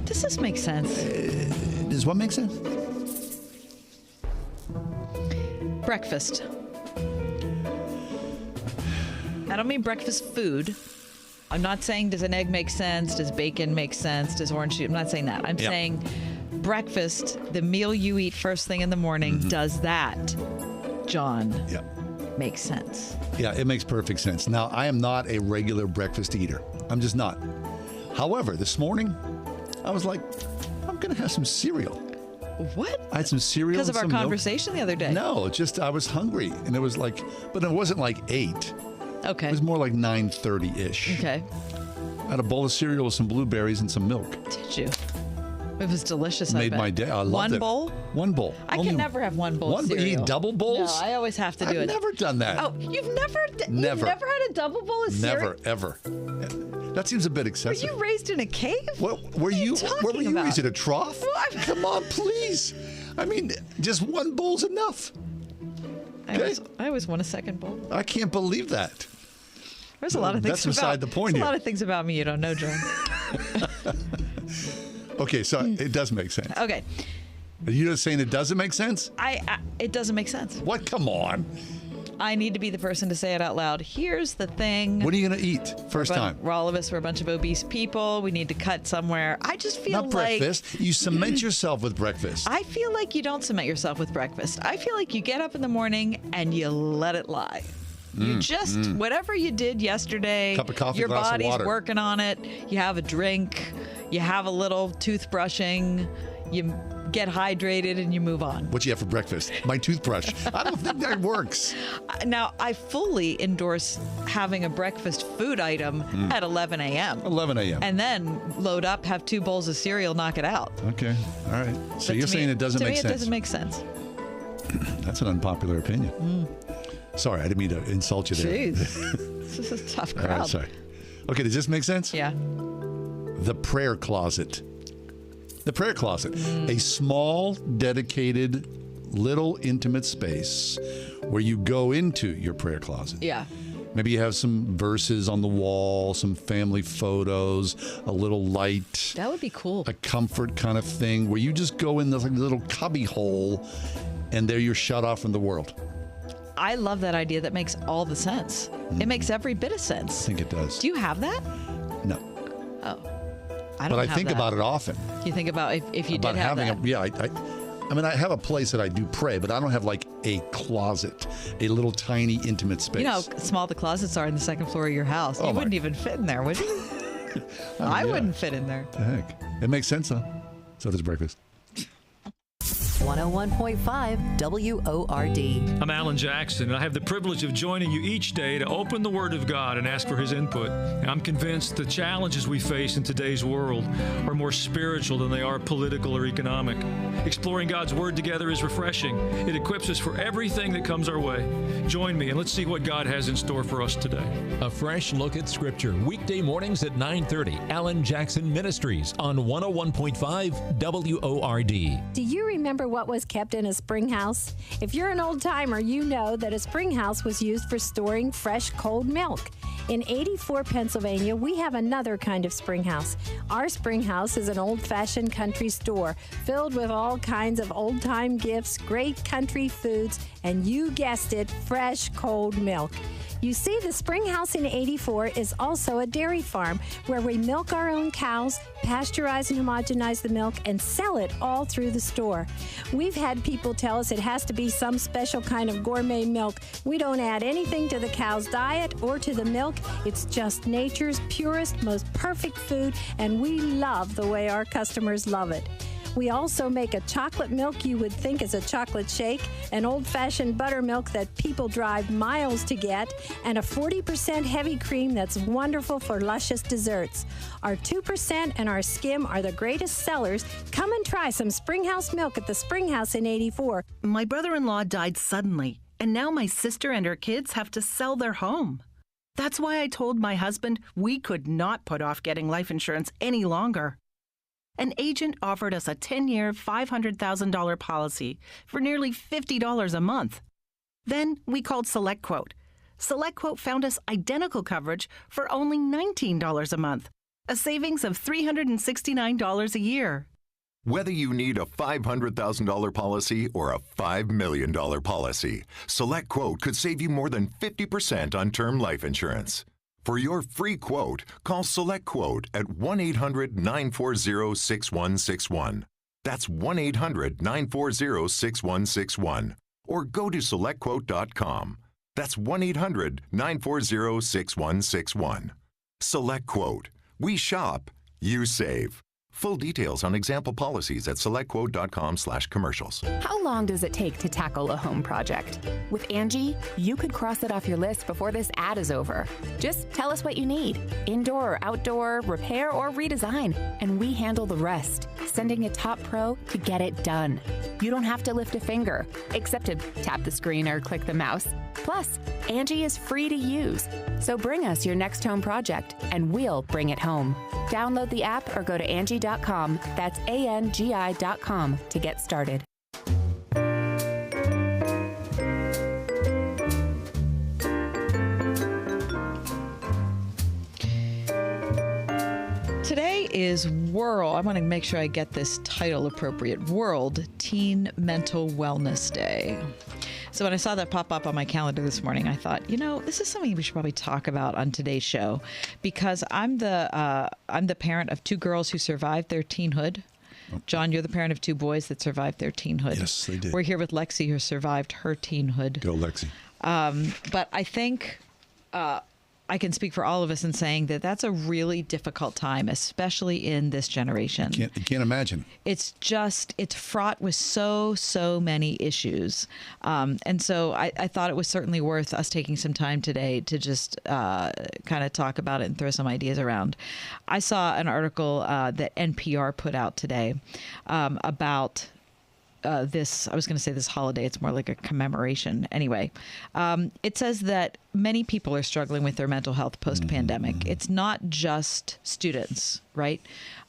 Does this make sense? Does what make sense? Breakfast. I don't mean breakfast food. I'm not saying does an egg make sense, does bacon make sense, does orange juice, I'm not saying that. I'm saying breakfast, the meal you eat first thing in the morning, does that, John, make sense? Yeah, it makes perfect sense. Now, I am not a regular breakfast eater. I'm just not. However, this morning, I was like, I'm going to have some cereal. What? I had some cereal. Because of our some milk. conversation the other day? No, just I was hungry. And it was like, but it wasn't like 8. Okay. It was more like 9:30-ish. Okay. I had a bowl of cereal with some blueberries and some milk. Did you? It was delicious. Made my day. I loved it. One bowl? One bowl. I can never have one bowl of You cereal. eat double bowls? No, I always have to do it. I've never done that. Oh, you've never Never. had a double bowl of cereal? Never, ever. That seems a bit Were excessive. you raised in a cave? What were you raised in a trough? Come on, please. I mean, just one bowl's enough. Okay? I always want a second bowl. I can't believe that. There's a lot of things That's beside the point there's here. a lot of things about me you don't know, John. Okay, so it does make sense. Okay. Are you just saying it doesn't make sense? It doesn't make sense. What? Come on. I need to be the person to say it out loud. Here's the thing. What are you going to eat first time? All of us, we're a bunch of obese people. We need to cut somewhere. I just feel Not like... breakfast. You cement yourself with breakfast. I feel like you don't cement yourself with breakfast. I feel like you get up in the morning and you let it lie. You just, whatever you did yesterday, Cup of coffee, your glass of body's water. working on it. You have a drink, you have a little toothbrushing, you get hydrated, and you move on. What you have for breakfast? My toothbrush. I don't think that works. Now, I fully endorse having a breakfast food item at 11 a.m. 11 a.m. And then load up, have 2 bowls of cereal, knock it out. Okay. All right. So But you're to saying me- it doesn't to make me, sense. it doesn't make sense. That's an unpopular opinion. Sorry, I didn't mean to insult you there. Jeez. This is a tough All crowd. right, sorry. Okay, does this make sense? Yeah. The prayer closet. The prayer closet. A small, dedicated, little intimate space where you go into your prayer closet. Yeah. Maybe you have some verses on the wall, some family photos, a little light. That would be cool. A comfort kind of thing where you just go in this like, little cubby hole and there you're shut off from the world. I love that idea. That makes all the sense. It makes every bit of sense. I think it does. Do you have that? No. Oh. I don't But I have think that. about it often. You think about if you About did have having that. I mean, I have a place that I do pray, but I don't have like a closet, a little tiny intimate space. You know how small the closets are in the second floor of your house. Oh, You my- wouldn't even fit in there, would you? I wouldn't fit in there. What the heck? It makes sense, though. So does breakfast. 101.5 WORD. I'm Alan Jackson, and I have the privilege of joining you each day to open the Word of God and ask for His input. And I'm convinced the challenges we face in today's world are more spiritual than they are political or economic. Exploring God's Word together is refreshing. It equips us for everything that comes our way. Join me, and let's see what God has in store for us today. A fresh look at Scripture, weekday mornings at 9:30. Alan Jackson Ministries on 101.5 WORD. Do you remember what was kept in a spring house? If you're an old timer, you know that a spring house was used for storing fresh, cold milk. In 84, Pennsylvania, we have another kind of spring house. Our spring house is an old-fashioned country store filled with all kinds of old-time gifts, great country foods, and you guessed it, fresh, cold milk. You see, the Spring House in 84 is also a dairy farm where we milk our own cows, pasteurize and homogenize the milk, and sell it all through the store. We've had people tell us it has to be some special kind of gourmet milk. We don't add anything to the cow's diet or to the milk. It's just nature's purest, most perfect food, and we love the way our customers love it. We also make a chocolate milk you would think is a chocolate shake, an old-fashioned buttermilk that people drive miles to get, and a 40% heavy cream that's wonderful for luscious desserts. Our 2% and our skim are the greatest sellers. Come and try some Springhouse milk at the Springhouse in 84. My brother-in-law died suddenly, and now my sister and her kids have to sell their home. That's why I told my husband we could not put off getting life insurance any longer. An agent offered us a 10-year, $500,000 policy for nearly $50 a month. Then we called SelectQuote. SelectQuote found us identical coverage for only $19 a month, a savings of $369 a year. Whether you need a $500,000 policy or a $5 million policy, SelectQuote could save you more than 50% on term life insurance. For your free quote, call Select Quote at 1-800-940-6161. That's 1-800-940-6161. Or go to SelectQuote.com. That's 1-800-940-6161. Select Quote. We shop, you save. Full details on example policies at SelectQuote.com/commercials. How long does it take to tackle a home project? With Angie, you could cross it off your list before this ad is over. Just tell us what you need, indoor or outdoor, repair or redesign, and we handle the rest, sending a top pro to get it done. You don't have to lift a finger, except to tap the screen or click the mouse. Plus, Angie is free to use. So bring us your next home project, and we'll bring it home. Download the app or go to Angie.com. That's ANGI.com to get started. Today is I want to make sure I get this title appropriate, World Teen Mental Wellness Day. So when I saw that pop up on my calendar this morning, I thought, this is something we should probably talk about on today's show, because I'm the parent of two girls who survived their teenhood. John, you're the parent of two boys that survived their teenhood. Yes, they did. We're here with Lexi, who survived her teenhood. Go, Lexi. But I think I can speak for all of us in saying that that's a really difficult time, especially in this generation. You can't imagine. It's fraught with so many issues. And so I thought it was certainly worth us taking some time today to just kind of talk about it and throw some ideas around. I saw an article that NPR put out today about this, I was going to say this holiday, it's more like a commemoration. Anyway, it says that many people are struggling with their mental health post-pandemic. It's not just students, right?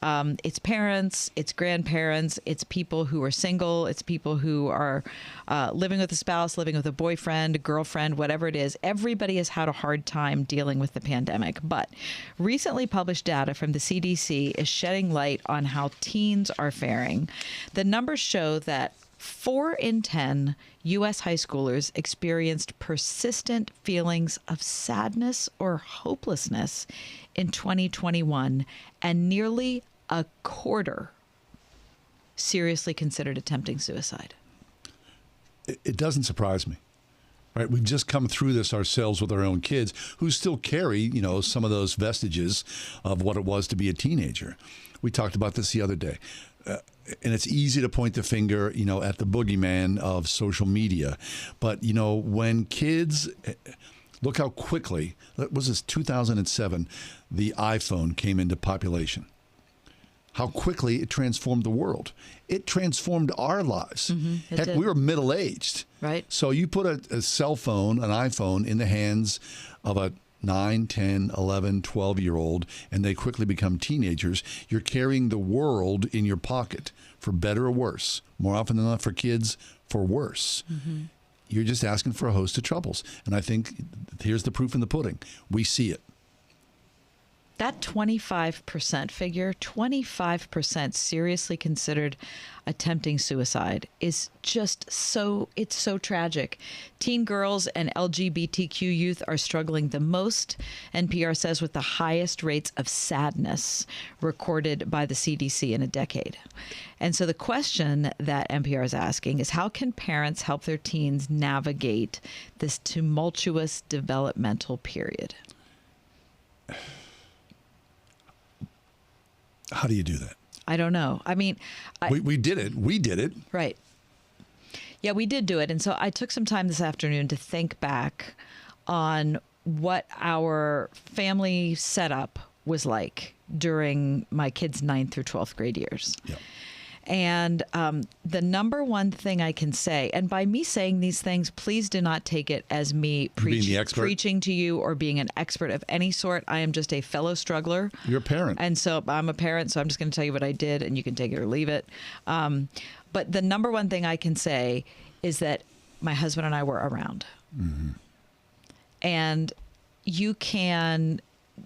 It's parents, it's grandparents, it's people who are single, it's people who are living with a spouse, living with a boyfriend, a girlfriend, whatever it is. Everybody has had a hard time dealing with the pandemic. But recently published data from the CDC is shedding light on how teens are faring. The numbers show that 4 in 10 U.S. high schoolers experienced persistent feelings of sadness or hopelessness in 2021, and nearly a quarter seriously considered attempting suicide. It doesn't surprise me. Right, we've just come through this ourselves with our own kids who still carry, some of those vestiges of what it was to be a teenager. We talked about this the other day. And it's easy to point the finger, at the boogeyman of social media. But, when kids, look how quickly, was this 2007, the iPhone came into population. How quickly it transformed the world. It transformed our lives. Heck, we were middle-aged. Right. So you put a cell phone, an iPhone, in the hands of a 9, 10, 11, 12-year-old, and they quickly become teenagers. You're carrying the world in your pocket, for better or worse. More often than not, for kids, for worse. You're just asking for a host of troubles. And I think here's the proof in the pudding. We see it. That 25% figure, 25% seriously considered attempting suicide, is just it's so tragic. Teen girls and LGBTQ youth are struggling the most, NPR says, with the highest rates of sadness recorded by the CDC in a decade. And so the question that NPR is asking is, how can parents help their teens navigate this tumultuous developmental period? How do you do that? I don't know. I mean, we did it. We did it. Right. Yeah, we did do it. And so I took some time this afternoon to think back on what our family setup was like during my kids' 9th through 12th grade years. Yeah. And the number one thing I can say, and by me saying these things, please do not take it as me preaching to you or being an expert of any sort. I am just a fellow struggler. You're a parent. And so I'm a parent, so I'm just going to tell you what I did, and you can take it or leave it. But the number one thing I can say is that my husband and I were around. And you can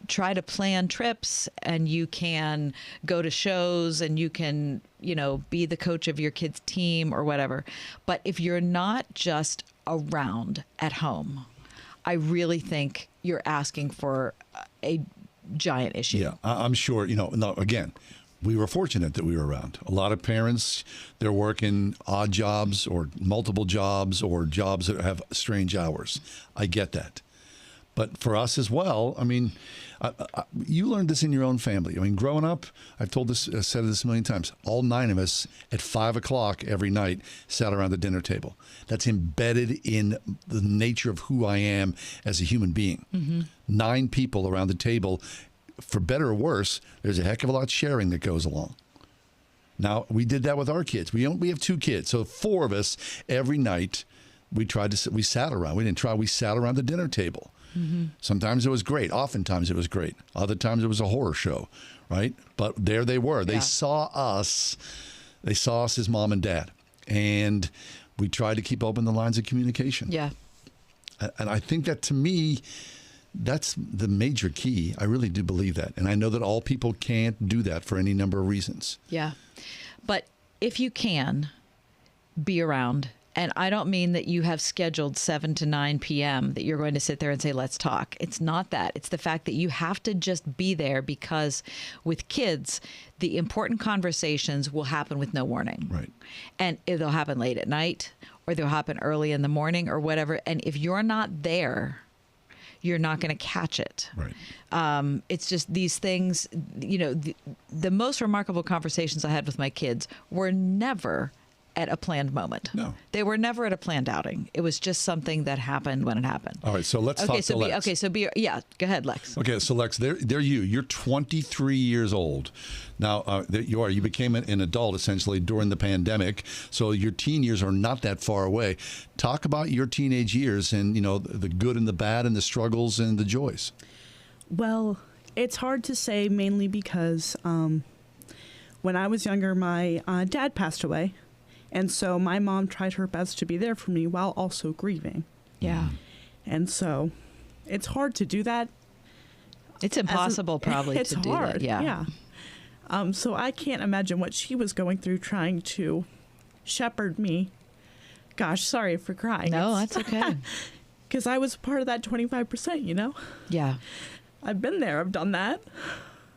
try to plan trips, and you can go to shows, and you can, be the coach of your kid's team or whatever. But if you're not just around at home, I really think you're asking for a giant issue. Yeah, I'm sure, no, again, we were fortunate that we were around. A lot of parents, they're working odd jobs or multiple jobs or jobs that have strange hours. I get that. But for us as well, I mean, you learned this in your own family. I mean, growing up, I've said this a million times, all 9 of us at 5 o'clock every night sat around the dinner table. That's embedded in the nature of who I am as a human being. Mm-hmm. 9 people around the table. For better or worse, there's a heck of a lot sharing that goes along. Now, we did that with our kids. We have 2 kids, so 4 of us every night. We sat around. We didn't try. We sat around the dinner table. Mm-hmm. Sometimes it was great. Oftentimes it was great. Other times it was a horror show, right? But there they were. They saw us. They saw us as mom and dad, and we tried to keep open the lines of communication. Yeah. And I think that, to me, that's the major key. I really do believe that. And I know that all people can't do that for any number of reasons. Yeah. But if you can, be around. And I don't mean that you have scheduled 7 to 9 p.m. that you're going to sit there and say, let's talk. It's not that. It's the fact that you have to just be there, because with kids, the important conversations will happen with no warning. Right. And they'll happen late at night, or they'll happen early in the morning, or whatever. And if you're not there, you're not going to catch it. Right. It's just these things, the most remarkable conversations I had with my kids were never at a planned moment. No. They were never at a planned outing. It was just something that happened when it happened. All right, so let's talk to Lex. Go ahead, Lex. Okay, so Lex, there you're 23 years old. Now, you became an adult essentially during the pandemic, so your teen years are not that far away. Talk about your teenage years and, the good and the bad and the struggles and the joys. Well, it's hard to say, mainly because when I was younger, my dad passed away. And so my mom tried her best to be there for me while also grieving. Yeah. And so it's hard to do that. It's impossible probably to do that. Yeah. So I can't imagine what she was going through trying to shepherd me. Gosh, sorry for crying. No, that's okay. Because I was part of that 25%, Yeah. I've been there. I've done that.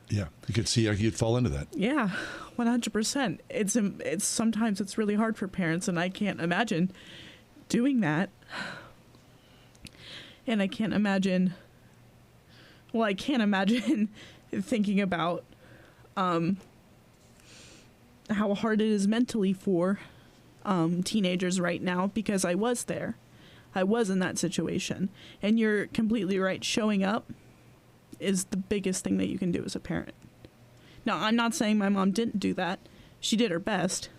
Yeah, you could see how you'd fall into that. Yeah, 100%. It's sometimes it's really hard for parents, and I can't imagine doing that. And I can't imagine thinking about how hard it is mentally for teenagers right now, because I was there. I was in that situation. And you're completely right. Showing up is the biggest thing that you can do as a parent. Now, I'm not saying my mom didn't do that. She did her best,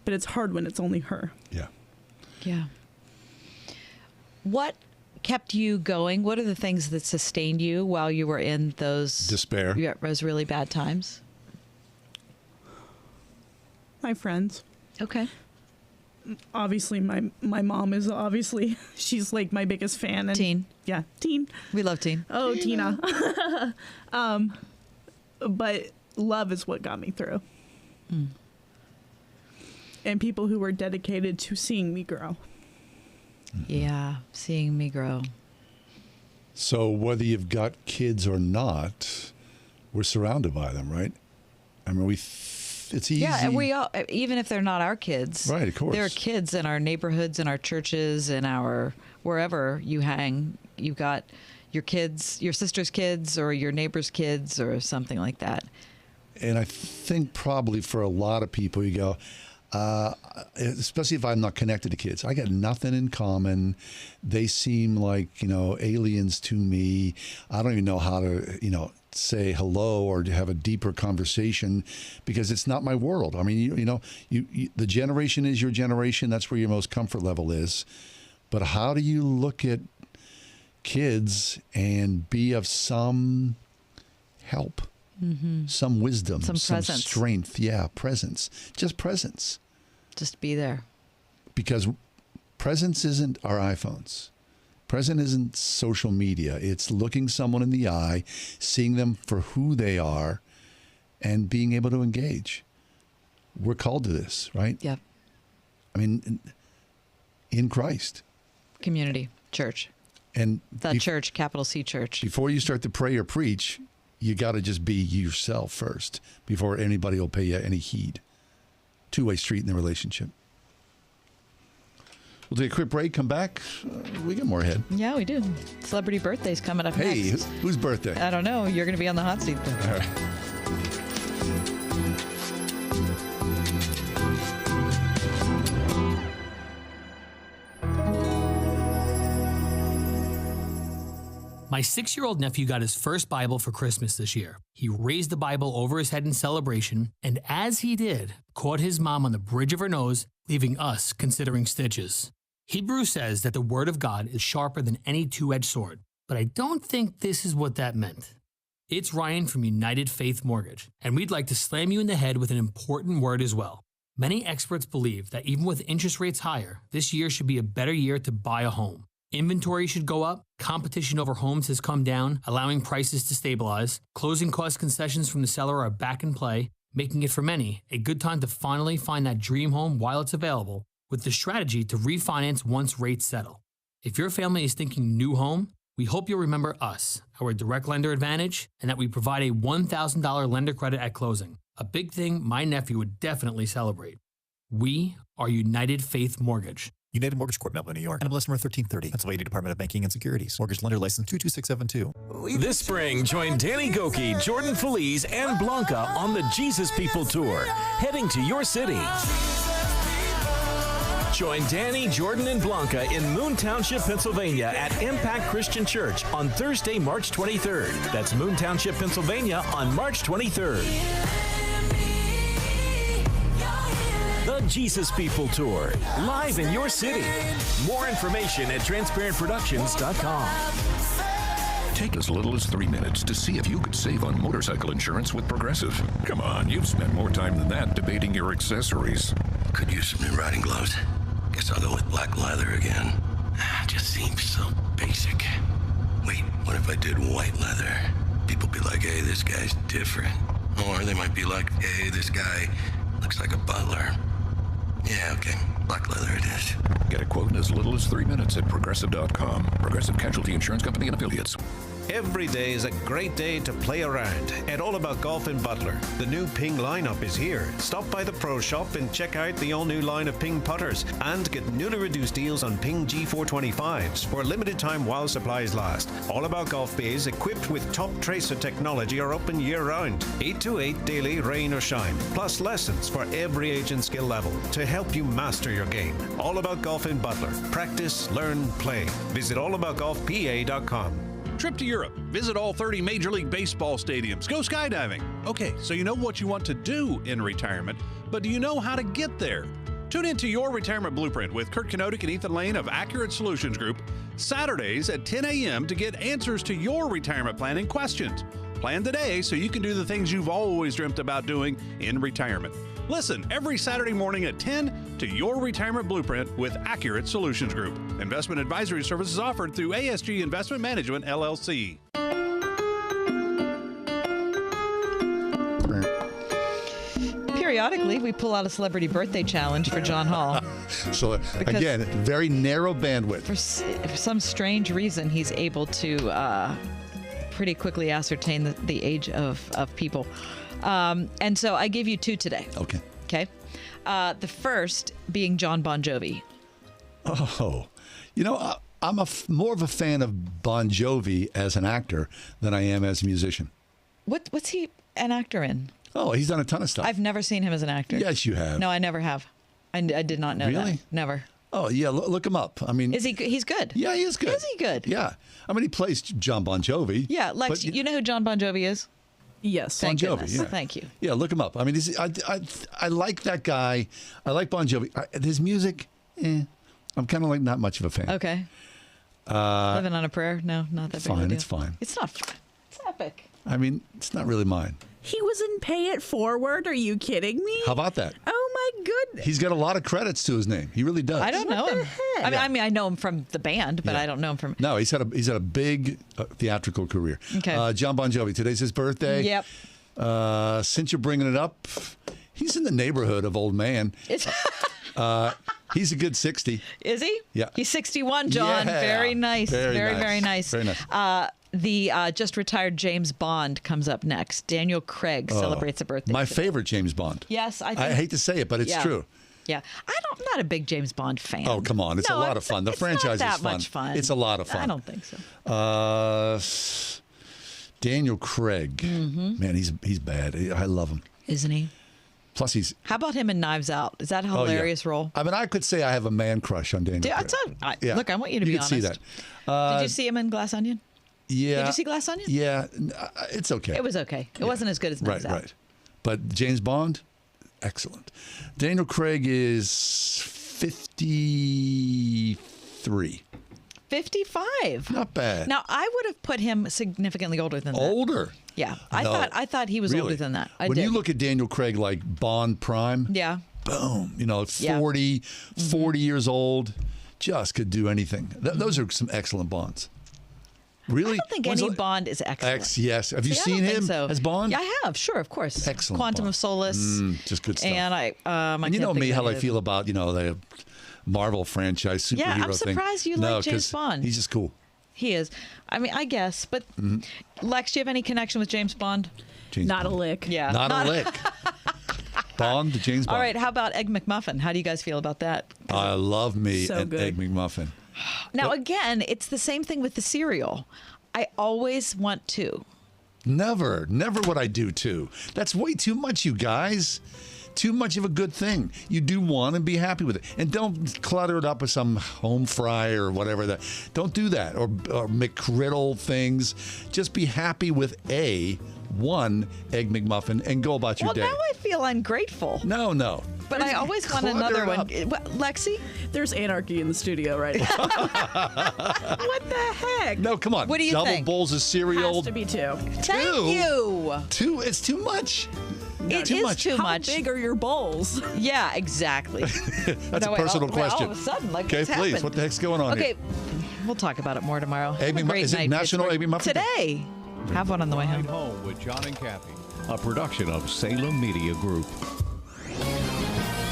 but it's hard when it's only her. Yeah. Yeah. What kept you going? What are the things that sustained you while you were in those despair? Yeah, those really bad times. My friends. Okay. Obviously, my mom is she's like my biggest fan. And Teen. Yeah, Teen. We love Teen. Oh, Tina. But love is what got me through. Mm. And people who were dedicated to seeing me grow. Yeah, seeing me grow. So whether you've got kids or not, we're surrounded by them, right? I mean, it's easy. Yeah, and we all, even if they're not our kids. Right, of course. There are kids in our neighborhoods, in our churches, in our wherever you hang. You've got your kids, your sister's kids, or your neighbor's kids, or something like that. And I think probably for a lot of people, you go, especially if I'm not connected to kids, I got nothing in common. They seem like, aliens to me. I don't even know how to, say hello or to have a deeper conversation because it's not my world. I mean, the generation is your generation. That's where your most comfort level is. But how do you look at kids and be of some help, some wisdom, some presence. Strength? Yeah, presence. Just presence. Just be there. Because presence isn't our iPhones. Present isn't social media. It's looking someone in the eye, seeing them for who they are, and being able to engage. We're called to this, right? Yep. I mean, in Christ. Community, church. And The church, capital C church. before you start to pray or preach, you got to just be yourself first before anybody will pay you any heed. Two-way street in the relationship. We'll take a quick break, come back. We got more ahead. Yeah, we do. Celebrity birthdays coming up Hey, next. whose birthday? I don't know. You're going to be on the hot seat then. All right. My 6-year-old nephew got his first Bible for Christmas this year. He raised the Bible over his head in celebration, and as he did, caught his mom on the bridge of her nose, leaving us considering stitches. Hebrews says that the Word of God is sharper than any two-edged sword, but I don't think this is what that meant. It's Ryan from United Faith Mortgage, and we'd like to slam you in the head with an important word as well. Many experts believe that even with interest rates higher, this year should be a better year to buy a home. Inventory should go up, competition over homes has come down, allowing prices to stabilize, closing cost concessions from the seller are back in play, making it for many a good time to finally find that dream home while it's available, with the strategy to refinance once rates settle. If your family is thinking new home, we hope you'll remember us, our direct lender advantage, and that we provide a $1,000 lender credit at closing, a big thing my nephew would definitely celebrate. We are United Faith Mortgage. United Mortgage Corp, Melville, New York. NMLS number 1330. Pennsylvania Department of Banking and Securities. Mortgage lender license 22672. This spring, join Danny Goki, Jordan Feliz, and Blanca on the Jesus People Tour, heading to your city. Join Danny, Jordan, and Blanca in Moon Township, Pennsylvania at Impact Christian Church on Thursday, March 23rd. That's Moon Township, Pennsylvania on March 23rd. The Jesus People Tour, live in your city. More information at transparentproductions.com. Take as little as 3 minutes to see if you could save on motorcycle insurance with Progressive. Come on, you've spent more time than that debating your accessories. Could use some new riding gloves. Guess I'll go with black leather again. Just seems so basic. Wait, what if I did white leather? People be like, hey, this guy's different. Or they might be like, hey, this guy looks like a butler. Yeah, okay. Black leather it is. Get a quote in as little as 3 minutes at Progressive.com. Progressive Casualty Insurance Company and Affiliates. Every day is a great day to play around at All About Golf in Butler. The new Ping lineup is here. Stop by the Pro Shop and check out the all-new line of Ping putters and get newly reduced deals on Ping G425s for a limited time while supplies last. All About Golf bays equipped with top tracer technology are open year-round. 8 to 8 daily, rain or shine. Plus lessons for every age and skill level to help you master your game. All About Golf in Butler. Practice, learn, play. Visit allaboutgolfpa.com. Trip to Europe. Visit all 30 Major League Baseball stadiums. Go skydiving. Okay, so you know what you want to do in retirement, but do you know how to get there? Tune into Your Retirement Blueprint with Kurt Knodik and Ethan Lane of Accurate Solutions Group, Saturdays at 10 a.m. to get answers to your retirement planning questions. Plan today so you can do the things you've always dreamt about doing in retirement. Listen every Saturday morning at 10 to Your Retirement Blueprint with Accurate Solutions Group. Investment advisory services offered through ASG Investment Management, LLC. Periodically, we pull out a celebrity birthday challenge for John Hall. So, again, very narrow bandwidth. For some strange reason, he's able to pretty quickly ascertain the age of people. And so I gave you two today. Okay. Okay. The first being John Bon Jovi. Oh, you know, I'm more of a fan of Bon Jovi as an actor than I am as a musician. What's he an actor in? Oh, he's done a ton of stuff. I've never seen him as an actor. Yes, you have. No, I never have. I did not know Really? that. Never. Oh, yeah, look him up. I mean, Is he? He's good. Yeah, he is good. Is he good? Yeah. I mean, he plays John Bon Jovi. Yeah, Lex, but you know who John Bon Jovi is? Yes. Bon Thank Jovi, goodness. yeah. Thank you. Yeah, look him up. I mean, I like that guy. I like Bon Jovi. His music, I'm kind of like not much of a fan. Okay. Living on a Prayer? No, not that big of a Fine, deal. it's fine. It's not fun. It's epic. I mean, it's not really mine. He was in Pay It Forward. Are you kidding me? How about that? Oh my goodness. He's got a lot of credits to his name. He really does. I don't know him. I mean, I know him from the band, but I don't know him from. No, he's had a big theatrical career. Okay. John Bon Jovi. Today's his birthday. Yep. Since you're bringing it up, he's in the neighborhood of old man. He's a good 60. Is he? Yeah. He's 61, John. Yeah. Very nice. Very nice. Very nice. The just retired James Bond comes up next. Daniel Craig celebrates a birthday. My today. favorite James Bond. Yes, I hate to say it, but it's true. Yeah. I'm not a big James Bond fan. Oh, come on. It's a lot of fun. The franchise not that is fun. much fun. It's a lot of fun. I don't think so. Daniel Craig. Man, he's bad. I love him. Isn't he? Plus, he's... How about him in Knives Out? Is that a hilarious role? I mean, I could say I have a man crush on Daniel Craig. Look, I want you to be honest. You can see that. Did you see him in Glass Onion? Yeah. Did you see Glass Onion? Yeah. It's okay. It was okay. It wasn't as good as Knives Out. Right. But James Bond, excellent. Daniel Craig is 53. 55. Not bad. Now, I would have put him significantly older than that. Older? Yeah. I thought he was older than that. When you look at Daniel Craig like Bond Prime, yeah. Boom. 40 years old, just could do anything. Those are some excellent Bonds. Really? I don't think any Bond is excellent. Yes. Have you seen him as Bond? Yeah, I have. Sure, of course. Excellent. Quantum of Solace. Just good stuff. And and you know me, how I feel about the Marvel franchise superhero thing. Yeah, I'm surprised you like James Bond. He's just cool. He is. I mean, I guess. But Lex, do you have any connection with James Bond? Not a lick. Yeah. Not a lick. Bond, James Bond. All right. How about Egg McMuffin? How do you guys feel about that? I love me So an good. Egg McMuffin. Now, again, it's the same thing with the cereal. I always want to. Never would I do two. That's way too much, you guys. Too much of a good thing. You do one and be happy with it. And don't clutter it up with some home fry or whatever. Don't do that. Or McGriddle things. Just be happy with one Egg McMuffin and go about your day. Well, now I feel ungrateful. No. But I always want another one. Lexi? There's anarchy in the studio right now. What the heck? No, come on. What do you Double think? bowls of cereal. Has to be two. Thank you. Two? It's too much. It is too much. How big are your bowls? Yeah, exactly. That's a personal question. All of a sudden, okay, what's please. happened? What the heck's going on Okay, here? we'll talk about it more tomorrow. Is it National Egg McMuffin? Today. Have one on the way home. Home with John and Kathy, a production of Salem Media Group.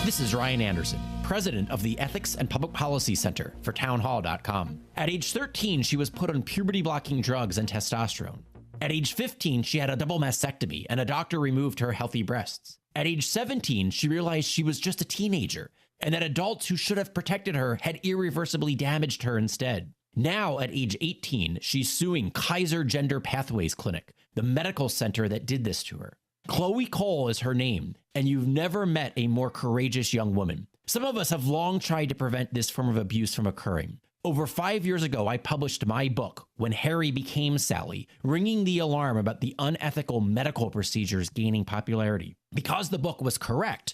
This is Ryan Anderson, president of the Ethics and Public Policy Center for townhall.com. At age 13, she was put on puberty-blocking drugs and testosterone. At age 15, she had a double mastectomy and a doctor removed her healthy breasts. At age 17, she realized she was just a teenager and that adults who should have protected her had irreversibly damaged her instead. Now, at age 18, she's suing Kaiser Gender Pathways Clinic, the medical center that did this to her. Chloe Cole is her name, and you've never met a more courageous young woman. Some of us have long tried to prevent this form of abuse from occurring. Over 5 years ago, I published my book, When Harry Became Sally, ringing the alarm about the unethical medical procedures gaining popularity. Because the book was correct,